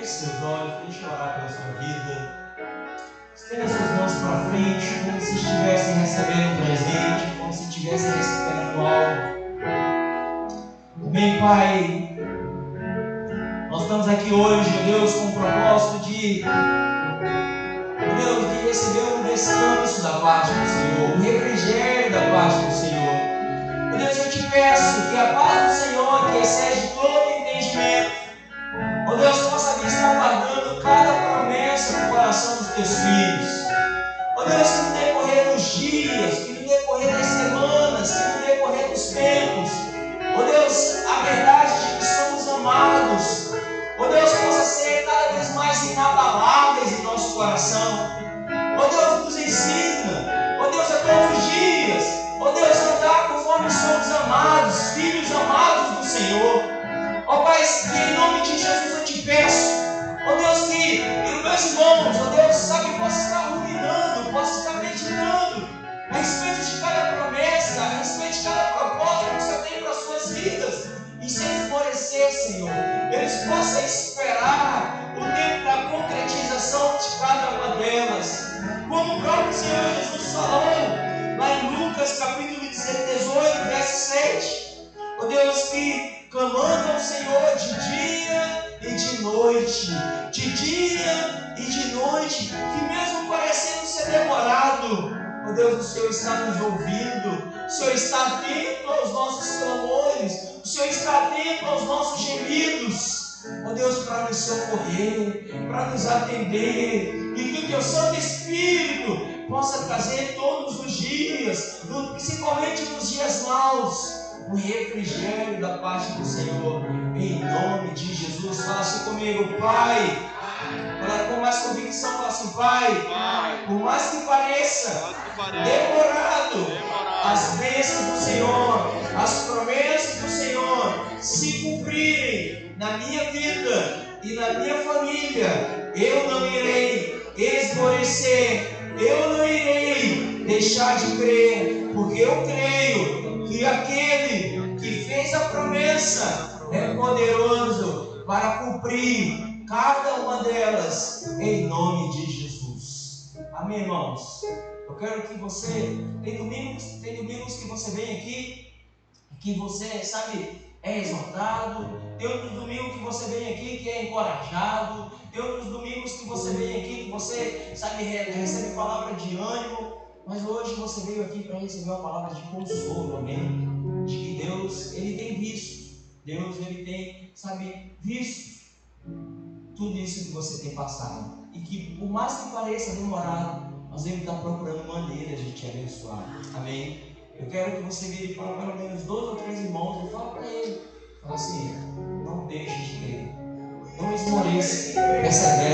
Feche seus olhos, deixe eu orar pela sua vida. Estenda suas mãos para frente, como se estivessem recebendo um presente, como se estivessem recebendo algo. Bem, Pai, nós estamos aqui hoje, ó Deus, com o propósito de, ó Deus, de receber um descanso da parte do Senhor, um refrigério da parte do Senhor. Ó Deus, eu te peço que a paz do Senhor, que excede todo entendimento, ó Deus, possa vir estar guardando cada promessa no coração dos teus filhos. Ó Deus, que no decorrer dos dias, que no decorrer das semanas, que no decorrer dos tempos, ó Deus, a verdade de que somos amados, ó Deus, possa ser cada vez mais inabaláveis em nosso coração. Ó Deus, nos ensina, ó Deus, a todos os dias, ó Deus, andar conforme somos amados, filhos amados do Senhor. Ó Pai, que em nome de Jesus eu te peço, ó Deus, que os meus irmãos, ó Deus, sabe, possa estar ruminando, possa estar meditando a respeito de cada promessa, a respeito de cada propósito que o Senhor tem para as suas vidas, e sem esmorecer, Senhor, eles possam esperar o tempo da concretização de cada uma delas. Como o próprio Senhor Jesus falou lá em Lucas capítulo 18, verso 7. Ó Deus, que clamando ao Senhor de dia e de noite, que mesmo parecendo ser demorado, ó Deus, o Senhor está nos ouvindo, o Senhor está atento aos nossos clamores, o Senhor está atento aos nossos gemidos, ó Deus, para nos socorrer, para nos atender, e que o Teu Santo Espírito possa trazer todos os dias, principalmente nos dias maus, um refrigério da parte do Senhor, em nome de Jesus. Fala assim comigo, Pai. Fala com mais convicção, fala assim, Pai, por mais que pareça demorado, as bênçãos do Senhor, as promessas do Senhor se cumprirem na minha vida e na minha família, eu não irei esmorecer, eu não irei deixar de crer, porque eu creio que aquele que fez a promessa é poderoso para cumprir cada uma delas, em nome de Jesus. Amém, irmãos? Eu quero que você, tem domingos que você vem aqui, que você, sabe, é exortado, tem outros domingos que você vem aqui que é encorajado, tem outros domingos que você vem aqui que você, sabe, recebe palavra de ânimo, mas hoje você veio aqui para receber uma palavra de consolo, amém? De que Deus, Ele tem visto, Deus, Ele tem, sabe, visto tudo isso que você tem passado, e que por mais que pareça demorado, nós Ele está procurando maneiras de te abençoar, amém? Eu quero que você vire para pelo menos 2 ou 3 irmãos e fala para ele, fala assim, não deixe de crer, não esmoreça, persevere.